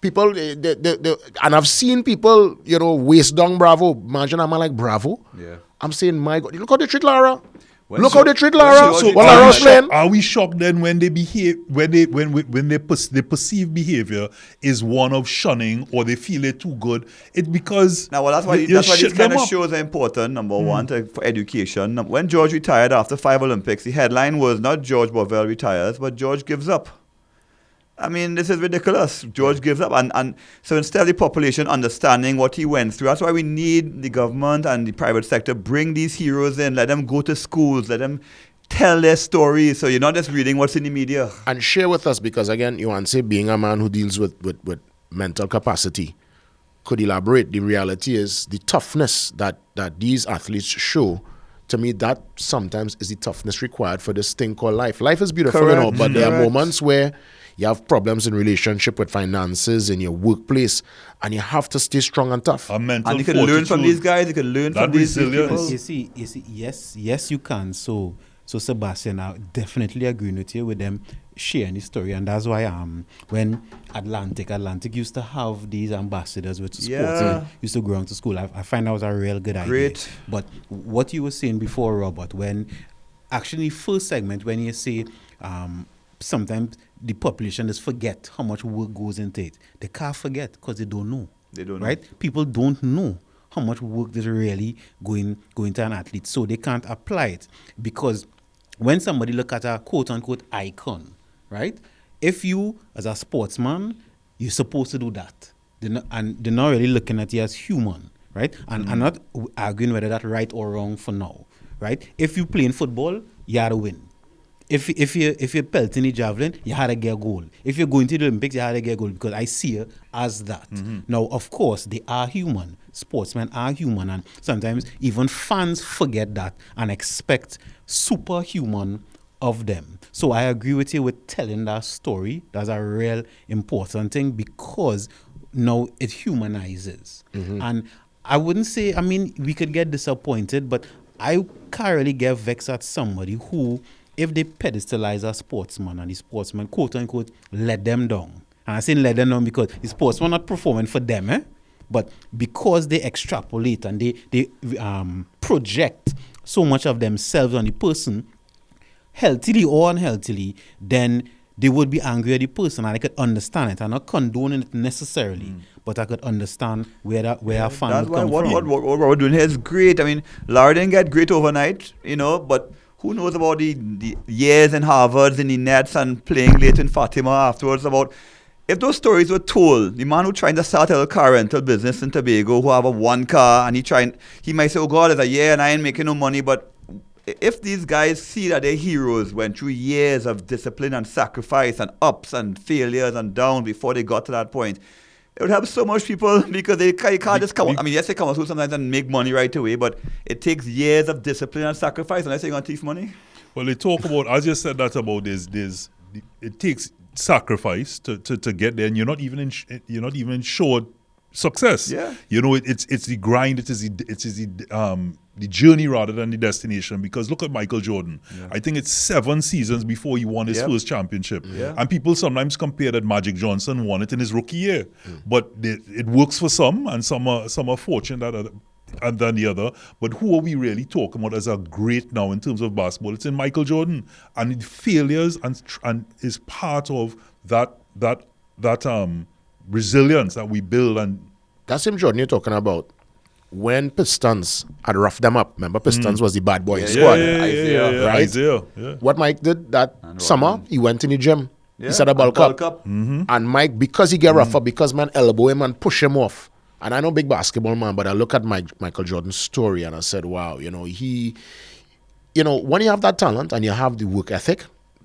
People, and I've seen people, waste down Bravo. Imagine a man like Bravo. Yeah. I'm saying, my God, look how they treat Lara. How they treat Lara. Are we shocked then when they behave, when they perceive behavior is one of shunning, or they feel it too good? It's because that's why these kind of shows are important. Number one, for education. When George retired after 5 Olympics, the headline was not George Bovell retires, but George gives up. I mean, this is ridiculous. George gives up. And so instead of the population understanding what he went through, that's why we need the government and the private sector bring these heroes in, let them go to schools, let them tell their stories. So you're not just reading what's in the media. And share with us, because again, you want to say being a man who deals with mental capacity, could elaborate. The reality is the toughness that these athletes show. To me, that sometimes is the toughness required for this thing called life. Life is beautiful, but there are moments where you have problems in relationship with finances, in your workplace, and you have to stay strong and tough. And you can learn from these guys. You can learn from these people. You see, yes, you can. So Sebastien, I definitely agreeing with you with them sharing the story, and that's why when Atlantic used to have these ambassadors with sports, used to go around to school. I find that was a real good idea. Great. But what you were saying before, Robert, when actually first segment when you say sometimes the population just forget how much work goes into it. They can't forget because they don't know. They don't know. Right? People don't know how much work is really going to an athlete, so they can't apply it. Because when somebody look at a quote-unquote icon, right? If you, as a sportsman, you're supposed to do that. They're not really looking at you as human, right? And I'm not arguing whether that's right or wrong for now, right? If you play in football, you had to win. If you're pelting the javelin, you had to get a goal. If you're going to the Olympics, you had to get a goal, because I see it as that. Now, of course, they are human. Sportsmen are human, and sometimes even fans forget that and expect superhuman of them. So I agree with you with telling that story. That's a real important thing, because now it humanizes. And I wouldn't say, I mean, we could get disappointed, but I can't really get vexed at somebody who, if they pedestalize a sportsman and the sportsman, quote unquote, let them down. And I say let them down because the sportsman not performing for them, but because they extrapolate and they project so much of themselves on the person, healthily or unhealthily, then they would be angry at the person, and I could understand it. I'm not condoning it necessarily, but I could understand where a fan That's would come why from. what we're doing here is great. I mean, Larry didn't get great overnight, but who knows about the years in Harvard, in the Nets, and playing late in Fatima afterwards. About if those stories were told, the man who trying to start a car rental business in Tobago, who have a one car, and he might say, oh God, it's a year and I ain't making no money. But if these guys see that their heroes went through years of discipline and sacrifice and ups and failures and downs before they got to that point, it would help so much people, because you can't just come. I mean, yes, they come out sometimes and make money right away, but it takes years of discipline and sacrifice unless you're going to thief money. Well, they talk about, as you said that about it takes sacrifice to get there, and you're not even ensured success. Yeah. It's the grind. It is the journey rather than the destination. Because look at Michael Jordan. Yeah. I think it's 7 seasons before he won his first championship. Yeah. And people sometimes compare that Magic Johnson won it in his rookie year. But it works for some, and some are fortunate than the other. But who are we really talking about as a great now in terms of basketball? It's in Michael Jordan, and failures and is part of that resilience that we build. And that's him, Jordan, you're talking about. When Pistons had roughed them up, remember Pistons was the bad boy squad. Right? Isaiah. What Mike did that summer, he went in the gym. He set a bulk up. And Mike, because he get rougher, because man elbow him and push him off. And I know big basketball man, but I look at Michael Jordan's story and I said, wow, when you have that talent and you have the work ethic,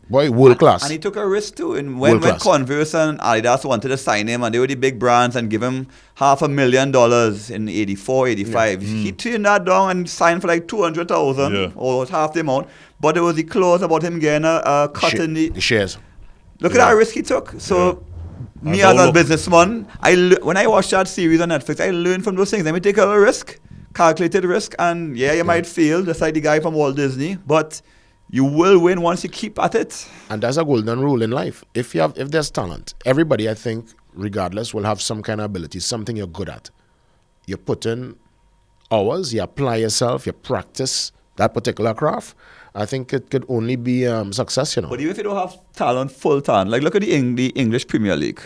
boy, world class. And he took a risk too. And when Converse and Adidas wanted to sign him, and they were the big brands, and give him $500,000 in 84, 85, he turned that down and signed for like 200,000 or half the amount. But there was the clause about him getting a cut in the shares. Look at that risk he took. So me as a businessman, when I watched that series on Netflix, I learned from those things. Let me take a little risk, calculated risk, and you might fail, just like the guy from Walt Disney, but you will win once you keep at it. And that's a golden rule in life. If there's talent, everybody, I think, regardless, will have some kind of ability, something you're good at. You put in hours, you apply yourself, you practice that particular craft. I think it could only be success, But even if you don't have talent, full talent, like look at the English Premier League.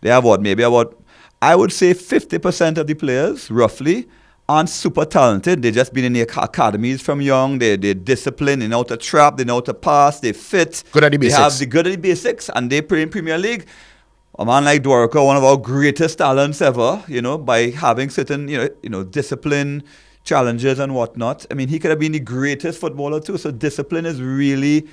They have I would say 50% of the players, roughly, aren't super talented. They've just been in the academies from young. They're disciplined. They know how to trap. They know how to pass. They fit. Good at the basics. They have the good at the basics, and they play in Premier League. A man like Dwarka, one of our greatest talents ever, by having certain, discipline, challenges and whatnot. I mean, he could have been the greatest footballer too. So discipline is really,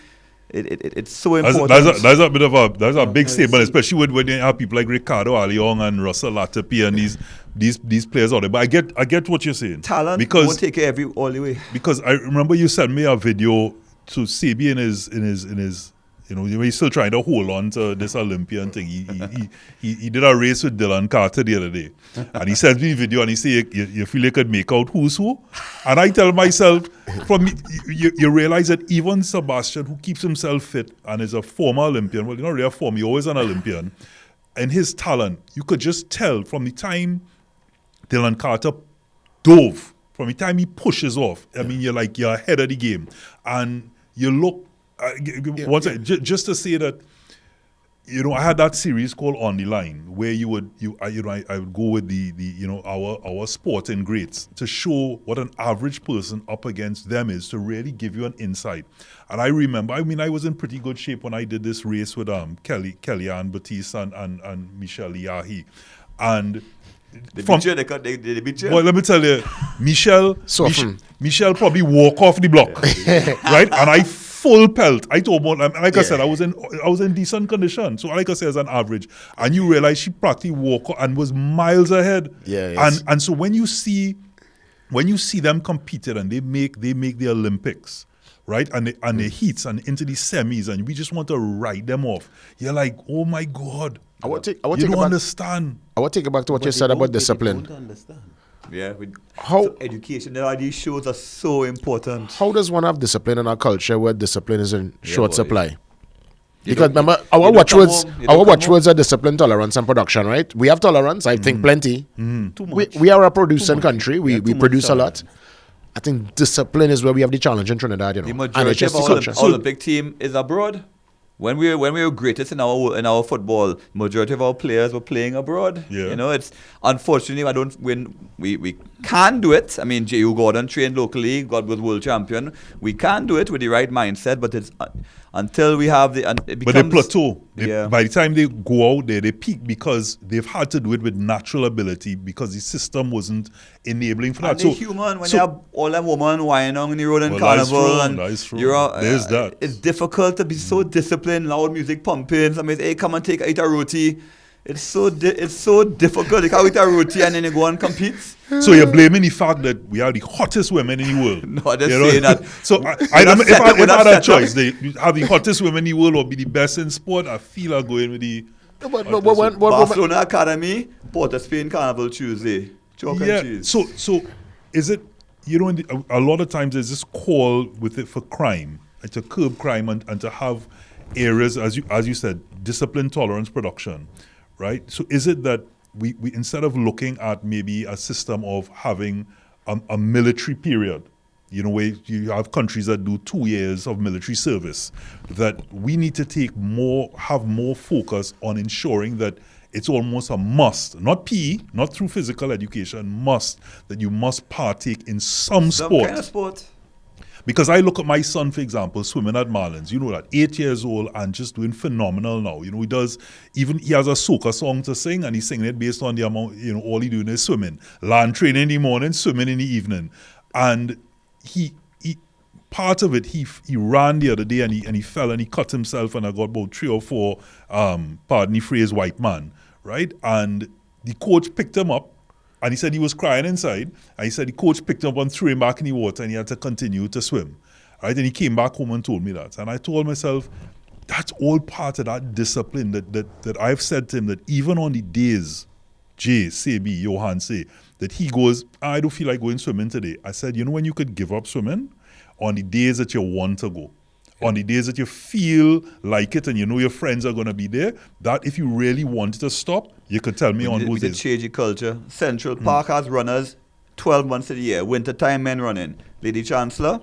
it's so important. That's a big statement, especially when you have people like Ricardo Alliong and Russell Latipi and these players out there. But I get what you're saying. Talent won't take it all the way. Because I remember you sent me a video to Sebi in his he's still trying to hold on to this Olympian thing. He did a race with Dylan Carter the other day. And he sent me a video and he said, you feel you could make out who's who? And I tell myself, you realize that even Sebastien, who keeps himself fit and is a former Olympian, well, not really a former, he's always an Olympian, and his talent, you could just tell from the time Dylan Carter dove, from the time he pushes off, I mean, you're ahead of the game. And you look, just to say that, I had that series called On the Line where I would go with the our sporting greats to show what an average person up against them is, to really give you an insight. And I remember, I was in pretty good shape when I did this race with Kellyanne Batiste and Michelle Yahi. And They beat you? well, let me tell you, Michelle probably walk off the block, right? And I full pelt. I told her, like I said, I was in decent condition. So like I said, as an average, and you realize she practically walked and was miles ahead. And so when you see them competing and they make the Olympics, right? And the heats and into the semis, and we just want to write them off. You're like, oh my God. You don't understand. I want to take it back to what you said about discipline. They don't understand. Yeah. How Education, these shows are so important. how does one have discipline in a culture where discipline is in short boy. supply? You Because don't- remember, you our don't watchwords, come home, you don't come watchwords are discipline, tolerance, and production, right? We have tolerance, I think, plenty. Too much. We are a producing country. We too much produce a lot. tolerance. I think discipline is where we have the challenge in Trinidad, The and it's majority just of the our culture. Olympic team is abroad. When we were greatest in our football, majority of our players were playing abroad. Yeah. It's unfortunately we can do it. I mean, J.U. Gordon trained locally, God was world champion. We can do it with the right mindset, but it's until we have it But they becomes, plateau. Yeah. By the time they go out there, they peak because they've had to do it with natural ability because the system wasn't enabling for And that. they're human when you have all them women whining on the road in carnival, and That's true. you're There's that. It's difficult to be so disciplined, loud music pumping. Somebody say, "Hey, come and eat a roti." It's so difficult. You can't eat a roti and then you go and compete. So you're blaming the fact that we are the hottest women in the world. No, I'm just saying that. So if I had a choice, they have the hottest women in the world or be the best in sport, I feel I'm going with the. But Barcelona Academy, Port of Spain Carnival Tuesday. Chalk and cheese. So is it, a lot of times there's this call with it for crime, like to curb crime and to have areas, as you said, discipline, tolerance, production, right? So is it that we instead of looking at maybe a system of having a military period, where you have countries that do 2 years of military service, that we need to have more focus on ensuring that it's almost a must, not PE, not through physical education, that you must partake in some sport. Kind of sport. Because I look at my son, for example, swimming at Marlins, that 8 years old and just doing phenomenal now. He has a soca song to sing and he's singing it based on the amount, all he doing is swimming. Land training in the morning, swimming in the evening. And he part of it, he ran the other day and he fell and he cut himself and I got about 3 or 4, pardon the phrase, white man, right? And the coach picked him up and he said he was crying inside. And he said the coach picked him up and threw him back in the water and he had to continue to swim, right? And he came back home and told me that. And I told myself, that's all part of that discipline that I've said to him, that even on the days, Jay, Sebi, Johan say, that he goes, I don't feel like going swimming today. I said, when you could give up swimming? On the days that you want to go. On the days that you feel like it and your friends are going to be there, that if you really wanted to stop, you could tell me on those We did days. change the culture. Central Park has runners 12 months of the year. Winter time men running. Lady Chancellor,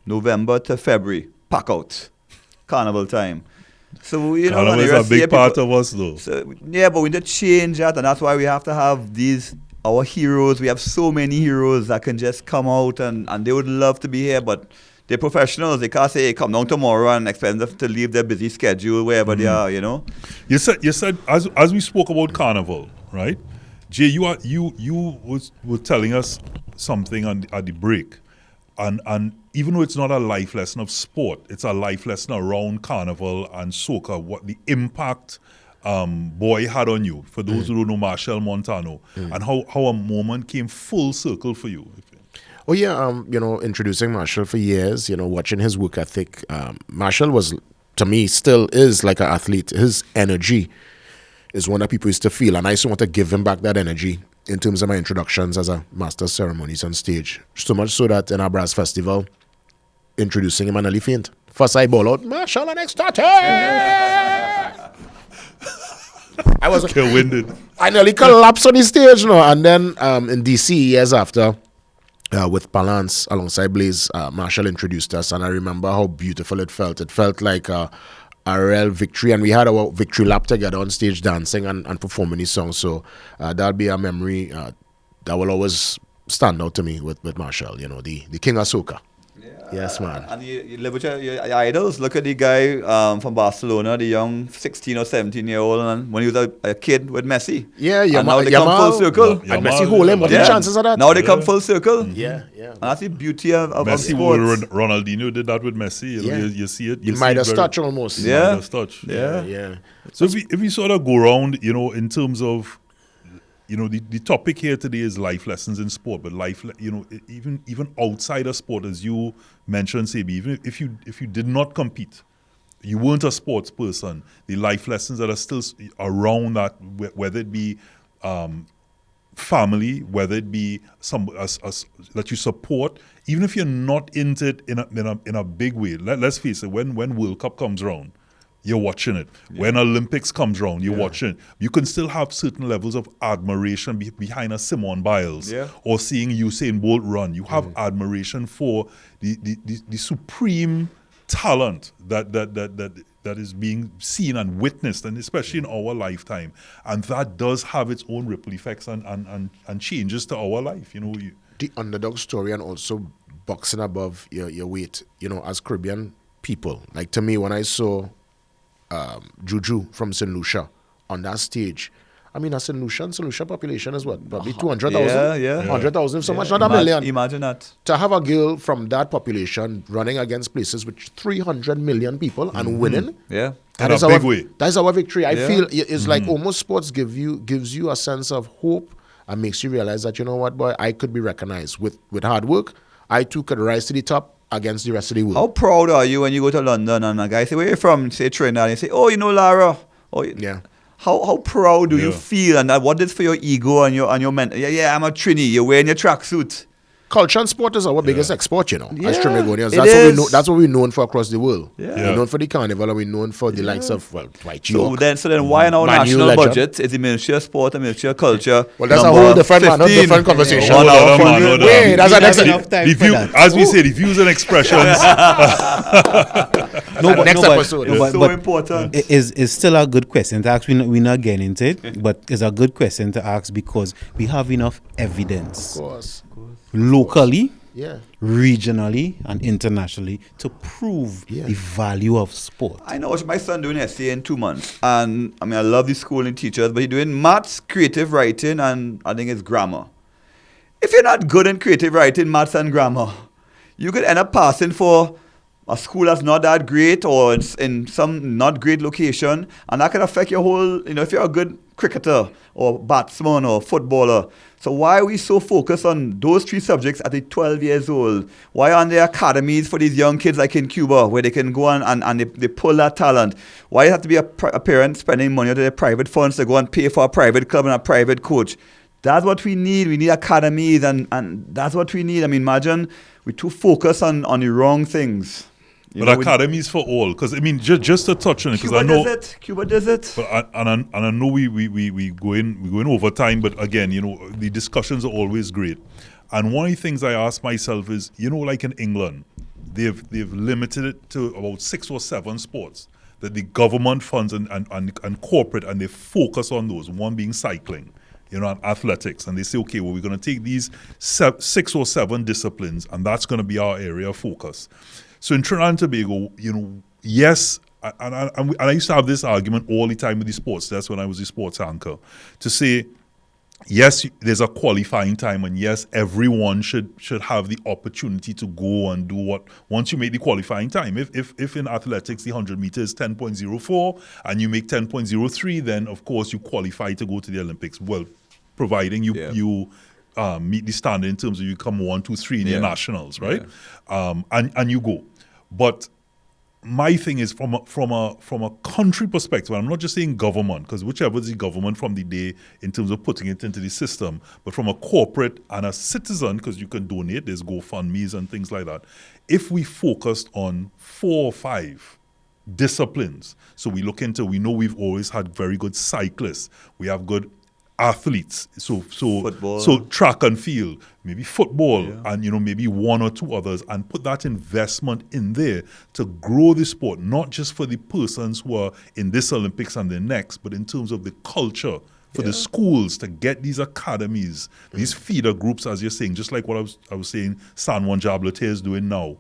November to February, pack out. Carnival time. So, Carnival is a big part of us though. So, yeah, but we need to change that, and that's why we have to have our heroes. We have so many heroes that can just come out and they would love to be here, but they're professionals. They can't say, hey, come down tomorrow and expect them to leave their busy schedule wherever they are, You said as we spoke about Carnival, right? Jay, you were telling us something at the break, and even though it's not a life lesson of sport, it's a life lesson around Carnival and soca, what the impact Boy had on you, for those who don't know Marshall Montano, and how a moment came full circle for you. Oh yeah, introducing Marshall for years, watching his work ethic. Marshall was, to me, still is like an athlete. His energy is one that people used to feel, and I used to want to give him back that energy in terms of my introductions as a master of ceremonies on stage. So much so that in our brass festival, introducing him and nearly faint. First I ball out, Marshall and ecstatic! I was winded. I nearly collapsed on the stage, and then in DC years after, with Balance alongside Blaze, Marshall introduced us, and I remember how beautiful it felt. It felt like a a real victory, and we had our victory lap together on stage, dancing and performing these songs. So that'll be a memory that will always stand out to me with Marshall. You know, the king of soca. Yes, man. And you live with your idols. Look at the guy from Barcelona, the young 16 or 17-year-old, and when he was a kid with Messi. Yeah, and now they come full circle. And Messi hold him. What are the chances of that? Now they come full circle. Yeah. And that's the beauty of Messi, sports. Ronaldinho did that with Messi. You see it. The Midas touch almost. Yeah. Midas touch. Yeah. So if we sort of go around, you know, in terms of, you know, the topic here today is life lessons in sport, but life, you know, even outside of sport, as you mentioned, Sebi, even if you did not compete, you weren't a sports person, the life lessons that are still around that, whether it be family, whether it be that you support, even if you're not into it in a big way. Let's face it, when World Cup comes around, you're watching it. Yeah. When Olympics comes around, you're watching it. You can still have certain levels of admiration behind a Simone Biles or seeing Usain Bolt run. You have admiration for the supreme talent that is being seen and witnessed, and especially in our lifetime. And that does have its own ripple effects and changes to our life. You know, the underdog story, and also boxing above your weight. You know, as Caribbean people, like to me, when I saw Juju from St. Lucia on that stage. I mean, St. Lucia population is what? Probably 200,000? Yeah. 100,000, so much, not a million. Imagine that. To have a girl from that population running against places with 300 million people and winning. Yeah. That is our victory. I feel it's like almost sports gives you a sense of hope and makes you realize that, you know what, boy, I could be recognized with hard work. I too could rise to the top against the rest of the world. How proud are you when you go to London and a guy say, where are you from? Say Trinidad. And you say, oh, you know Lara. Oh, yeah. How proud do you feel, and what is for your ego and your mental? Yeah, I'm a Trini. You're wearing your tracksuit. Culture and sport is our biggest export, you know, as Trinidadians. That's what we're known for across the world. Yeah. We're known for the carnival, and we're known for the likes of, White York. So then why in our national budget is the Ministry of Sport and Ministry of Culture? Well, that's a whole different conversation. Wait, that's an next as we say, the views and expressions. Next episode. It's so important. It is still a good question to ask. We're not getting into it, but it's a good question to ask because we have enough evidence. Of course. Locally, regionally, and internationally to prove the value of sport. I know my son doing essay in 2 months, and I mean I love the school and teachers, but he's doing maths, creative writing, and I think it's grammar. If you're not good in creative writing, maths, and grammar, you could end up passing for a school that's not that great or in some not great location, and that can affect your whole, you know, if you're a good cricketer or batsman or footballer. So why are we so focused on those 3 subjects at 12 years old? Why aren't there academies for these young kids like in Cuba where they can go and they pull that talent? Why you have to be a parent spending money on their private funds to go and pay for a private club and a private coach? That's what we need. We need academies and that's what we need. I mean, imagine we're too focused on the wrong things. But academies for all, because I mean, just to touch on it, because I know Cuba does it. But I know we go in over time, but again, you know, the discussions are always great. And one of the things I ask myself is, you know, like in England, they've limited it to about 6 or 7 sports that the government funds and corporate, and they focus on those. One being cycling, you know, and athletics, and they say, okay, well, we're going to take these 6 or 7 disciplines, and that's going to be our area of focus. So in Trinidad and Tobago, you know, yes, and I used to have this argument all the time with the sports. That's when I was the sports anchor, to say, yes, there's a qualifying time, and yes, everyone should have the opportunity to go and do what once you make the qualifying time. If in athletics the 100 meters 10.04 and you make 10.03, then of course you qualify to go to the Olympics. Well, providing you meet the standard in terms of you come 1, 2, 3 in your nationals, right? And you go. But my thing is from a country perspective, I'm not just saying government, because whichever is the government from the day in terms of putting it into the system, but from a corporate and a citizen, because you can donate, there's GoFundMes and things like that. If we focused on 4 or 5 disciplines, so we know we've always had very good cyclists, we have good athletes. So Football. track and field, maybe football, and maybe one or two others, and put that investment in there to grow the sport, not just for the persons who are in this Olympics and the next, but in terms of the culture. For the schools to get these academies, these feeder groups, as you're saying, just like what I was saying, San Juan Jablotez is doing now.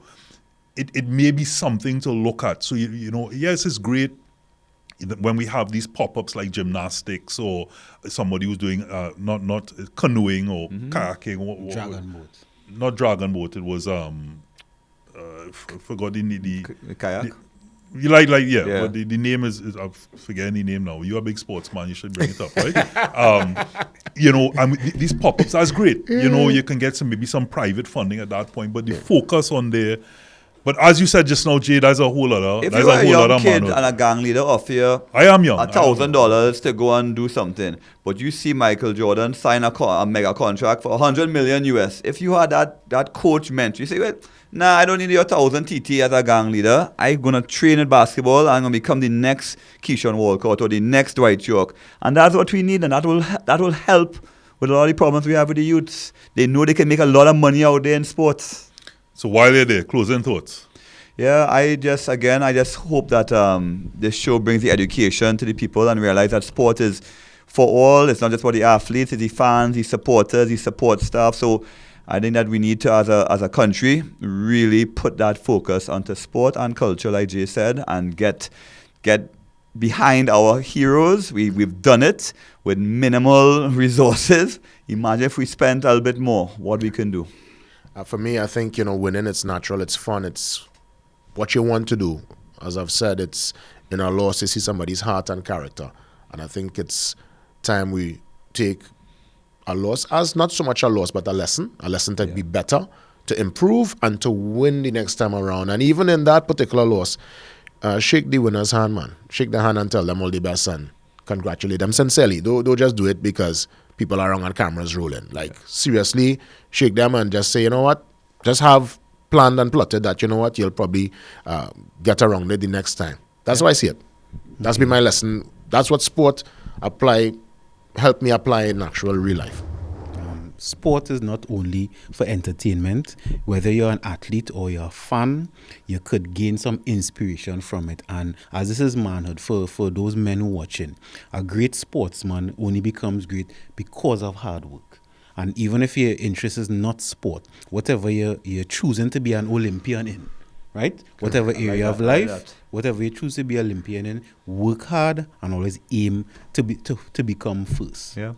It may be something to look at. So yes, it's great when we have these pop-ups like gymnastics or somebody who's doing not canoeing or kayaking or Dragon boat. Not dragon boat. It was forgot the kayak. But the name is I forget any name now. You're a big sportsman, you should bring it up, right? These pop-ups, that's great. You can get maybe some private funding at that point, but the focus on there. But as you said just now, Jay, that's a whole other. If that's you're a a whole young other kid manhood. and a gang leader offer you I am young. $1,000 to go and do something, but you see Michael Jordan sign a mega contract for $100 million US. If you had that coach mentor, you say, well, nah, I don't need your 1,000 TT as a gang leader. I'm gonna train in basketball. I'm gonna become the next Keyshawn Walcott or the next Dwight York, and that's what we need, and that will help with a lot of the problems we have with the youths. They know they can make a lot of money out there in sports. So while you're there, closing thoughts. Yeah, I just hope that this show brings the education to the people and realize that sport is for all. It's not just for the athletes, it's the fans, the supporters, the support staff. So I think that we need to, as a country, really put that focus onto sport and culture, like Jay said, and get behind our heroes. We've done it with minimal resources. Imagine if we spent a little bit more, what we can do. For me, I think, winning, it's natural, it's fun, it's what you want to do. As I've said, it's in our loss to see somebody's heart and character. And I think it's time we take a loss as not so much a loss, but a lesson to be better, to improve, and to win the next time around. And even in that particular loss, shake the winner's hand, man. Shake the hand and tell them all the best and congratulate them sincerely. Don't just do it because people are around and cameras rolling. Like, seriously, shake them and just say, you know what, just have planned and plotted that, you know what, you'll probably get around it the next time. That's how I see it. That's been my lesson. That's what sport helped me apply in actual real life. Sport is not only for entertainment. Whether you're an athlete or you're a fan, you could gain some inspiration from it. And as this is manhood, for those men who are watching, a great sportsman only becomes great because of hard work. And even if your interest is not sport, whatever you're choosing to be an Olympian in, right? Whatever area of life, whatever you choose to be Olympian in, work hard and always aim to become first. Yeah.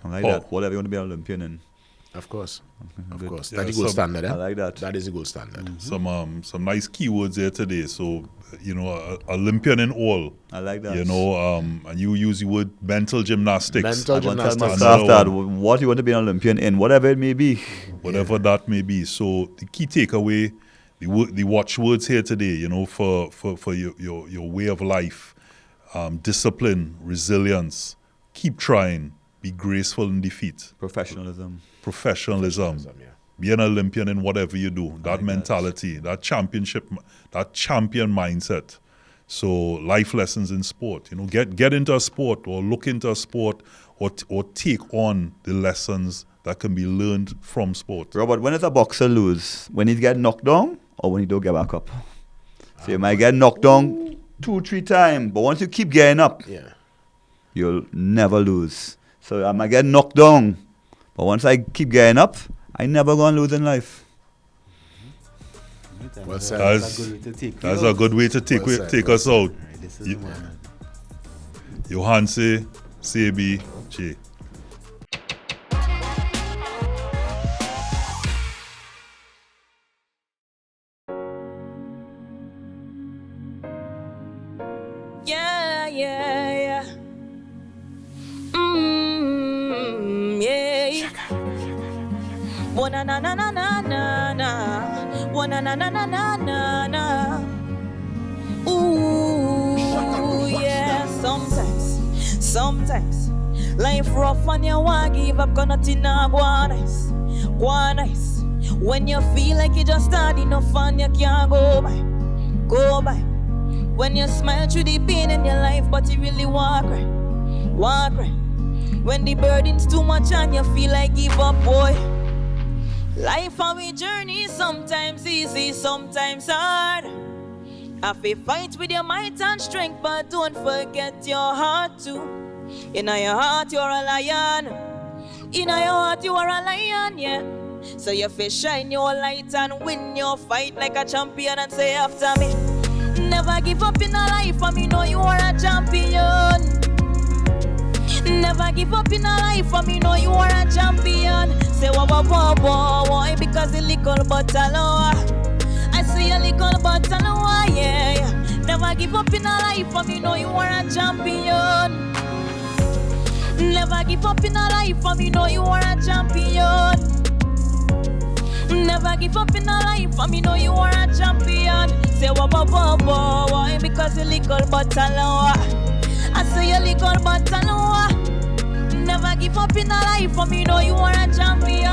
I like that. Whatever you want to be an Olympian in. Of course. Of course. Yeah, That's the gold standard. I like that. That is the gold standard. Mm-hmm. Some nice keywords there today. So, Olympian in all. I like that. And you use the word mental gymnastics. Mental I want to tell gymnastics. my staff that what you want to be an Olympian in, whatever it may be. Whatever that may be. So the key takeaway, the watchwords here today, for your way of life, discipline, resilience, keep trying, be graceful in defeat. Professionalism. Yeah. Be an Olympian in whatever you do. That mentality, that champion mindset. So life lessons in sport. Get into a sport or look into a sport or take on the lessons that can be learned from sport. Robert, when does a boxer lose? When he get knocked down or when he don't get back up? So you might get knocked down 2-3 times, but once you keep getting up, you'll never lose. So I might get knocked down, but once I keep getting up, I never gonna lose in life. Well said. That's a good way to take us out. Johanse, Sebi, Jay. Yeah. Wanna na na na na na na. Wanna na na na na na na. Ooh, yeah. Sometimes life rough and you want give up, cause nothing nah go nice. When you feel like you just had enough and you can't go by. When you smile through the pain in your life, but you really walk right. When the burden's too much and you feel like give up, boy. Life and we journey, sometimes easy, sometimes hard. Have to fight with your might and strength, but don't forget your heart too. In your heart you're a lion. In your heart you are a lion, yeah. So you fi shine your light and win your fight like a champion and say after me. Never give up in a life, and me know you are a champion. Never give up in a life, and me know you are a champion. Say wah wah wah wah wah, because the little bottle. I see a little bottle, yeah, yeah. Never give up in a life, and me know you are a champion. Never give up in a life, and me know you are a champion. Never give up in a life, and me know you are a champion. Say wah wah wah wah wah, because the little bottle. I say a little bottle. Never give up in a life, and me know you are a champion.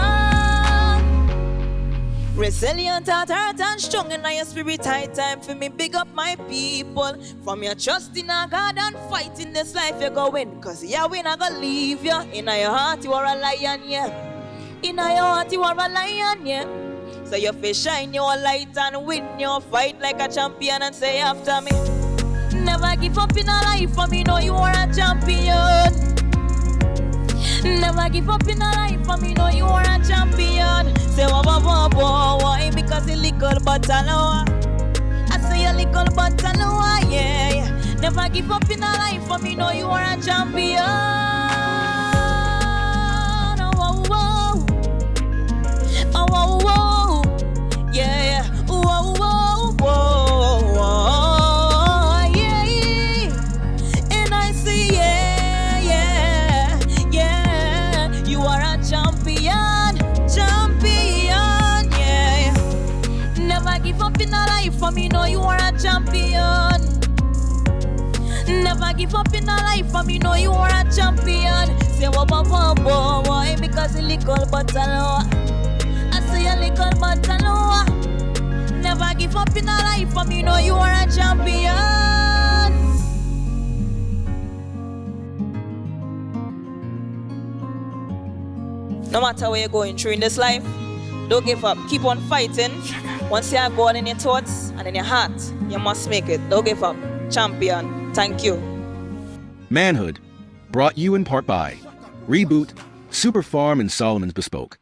Resilient at heart and strong in your spirit. High time for me big up my people. From your trust in a God and fight in this life you go win. Cause Yahweh not gonna leave you. In your heart you are a lion, yeah. In your heart you are a lion, yeah. So you fi shine your light and win your fight like a champion and say after me. Never give up in a life, and me know you are a champion. Never give up in a life, and me know you are a champion. Say wah wah wah wah wah, because the little bottle. I say a little bottle, yeah, yeah. Never give up in a life, and me know you are a champion. Oh whoa, oh whoa, whoa, yeah, yeah, whoa whoa whoa whoa, yeah, yeah. And I see, yeah, yeah, yeah. You are a champion, champion, yeah. Never give up in a life, for me know you are a champion. Never give up in a life, for me know you are a champion. Say wah wah wah wah wah, because the little bottle. I say a little bottle. Never give up in a life, for me know you are a champion. No matter what you're going through in this life, don't give up. Keep on fighting. Once you have God in your thoughts and in your heart, you must make it. Don't give up. Champion. Thank you. Manhood, brought you in part by Reboot, Super Farm and Solomon's Bespoke.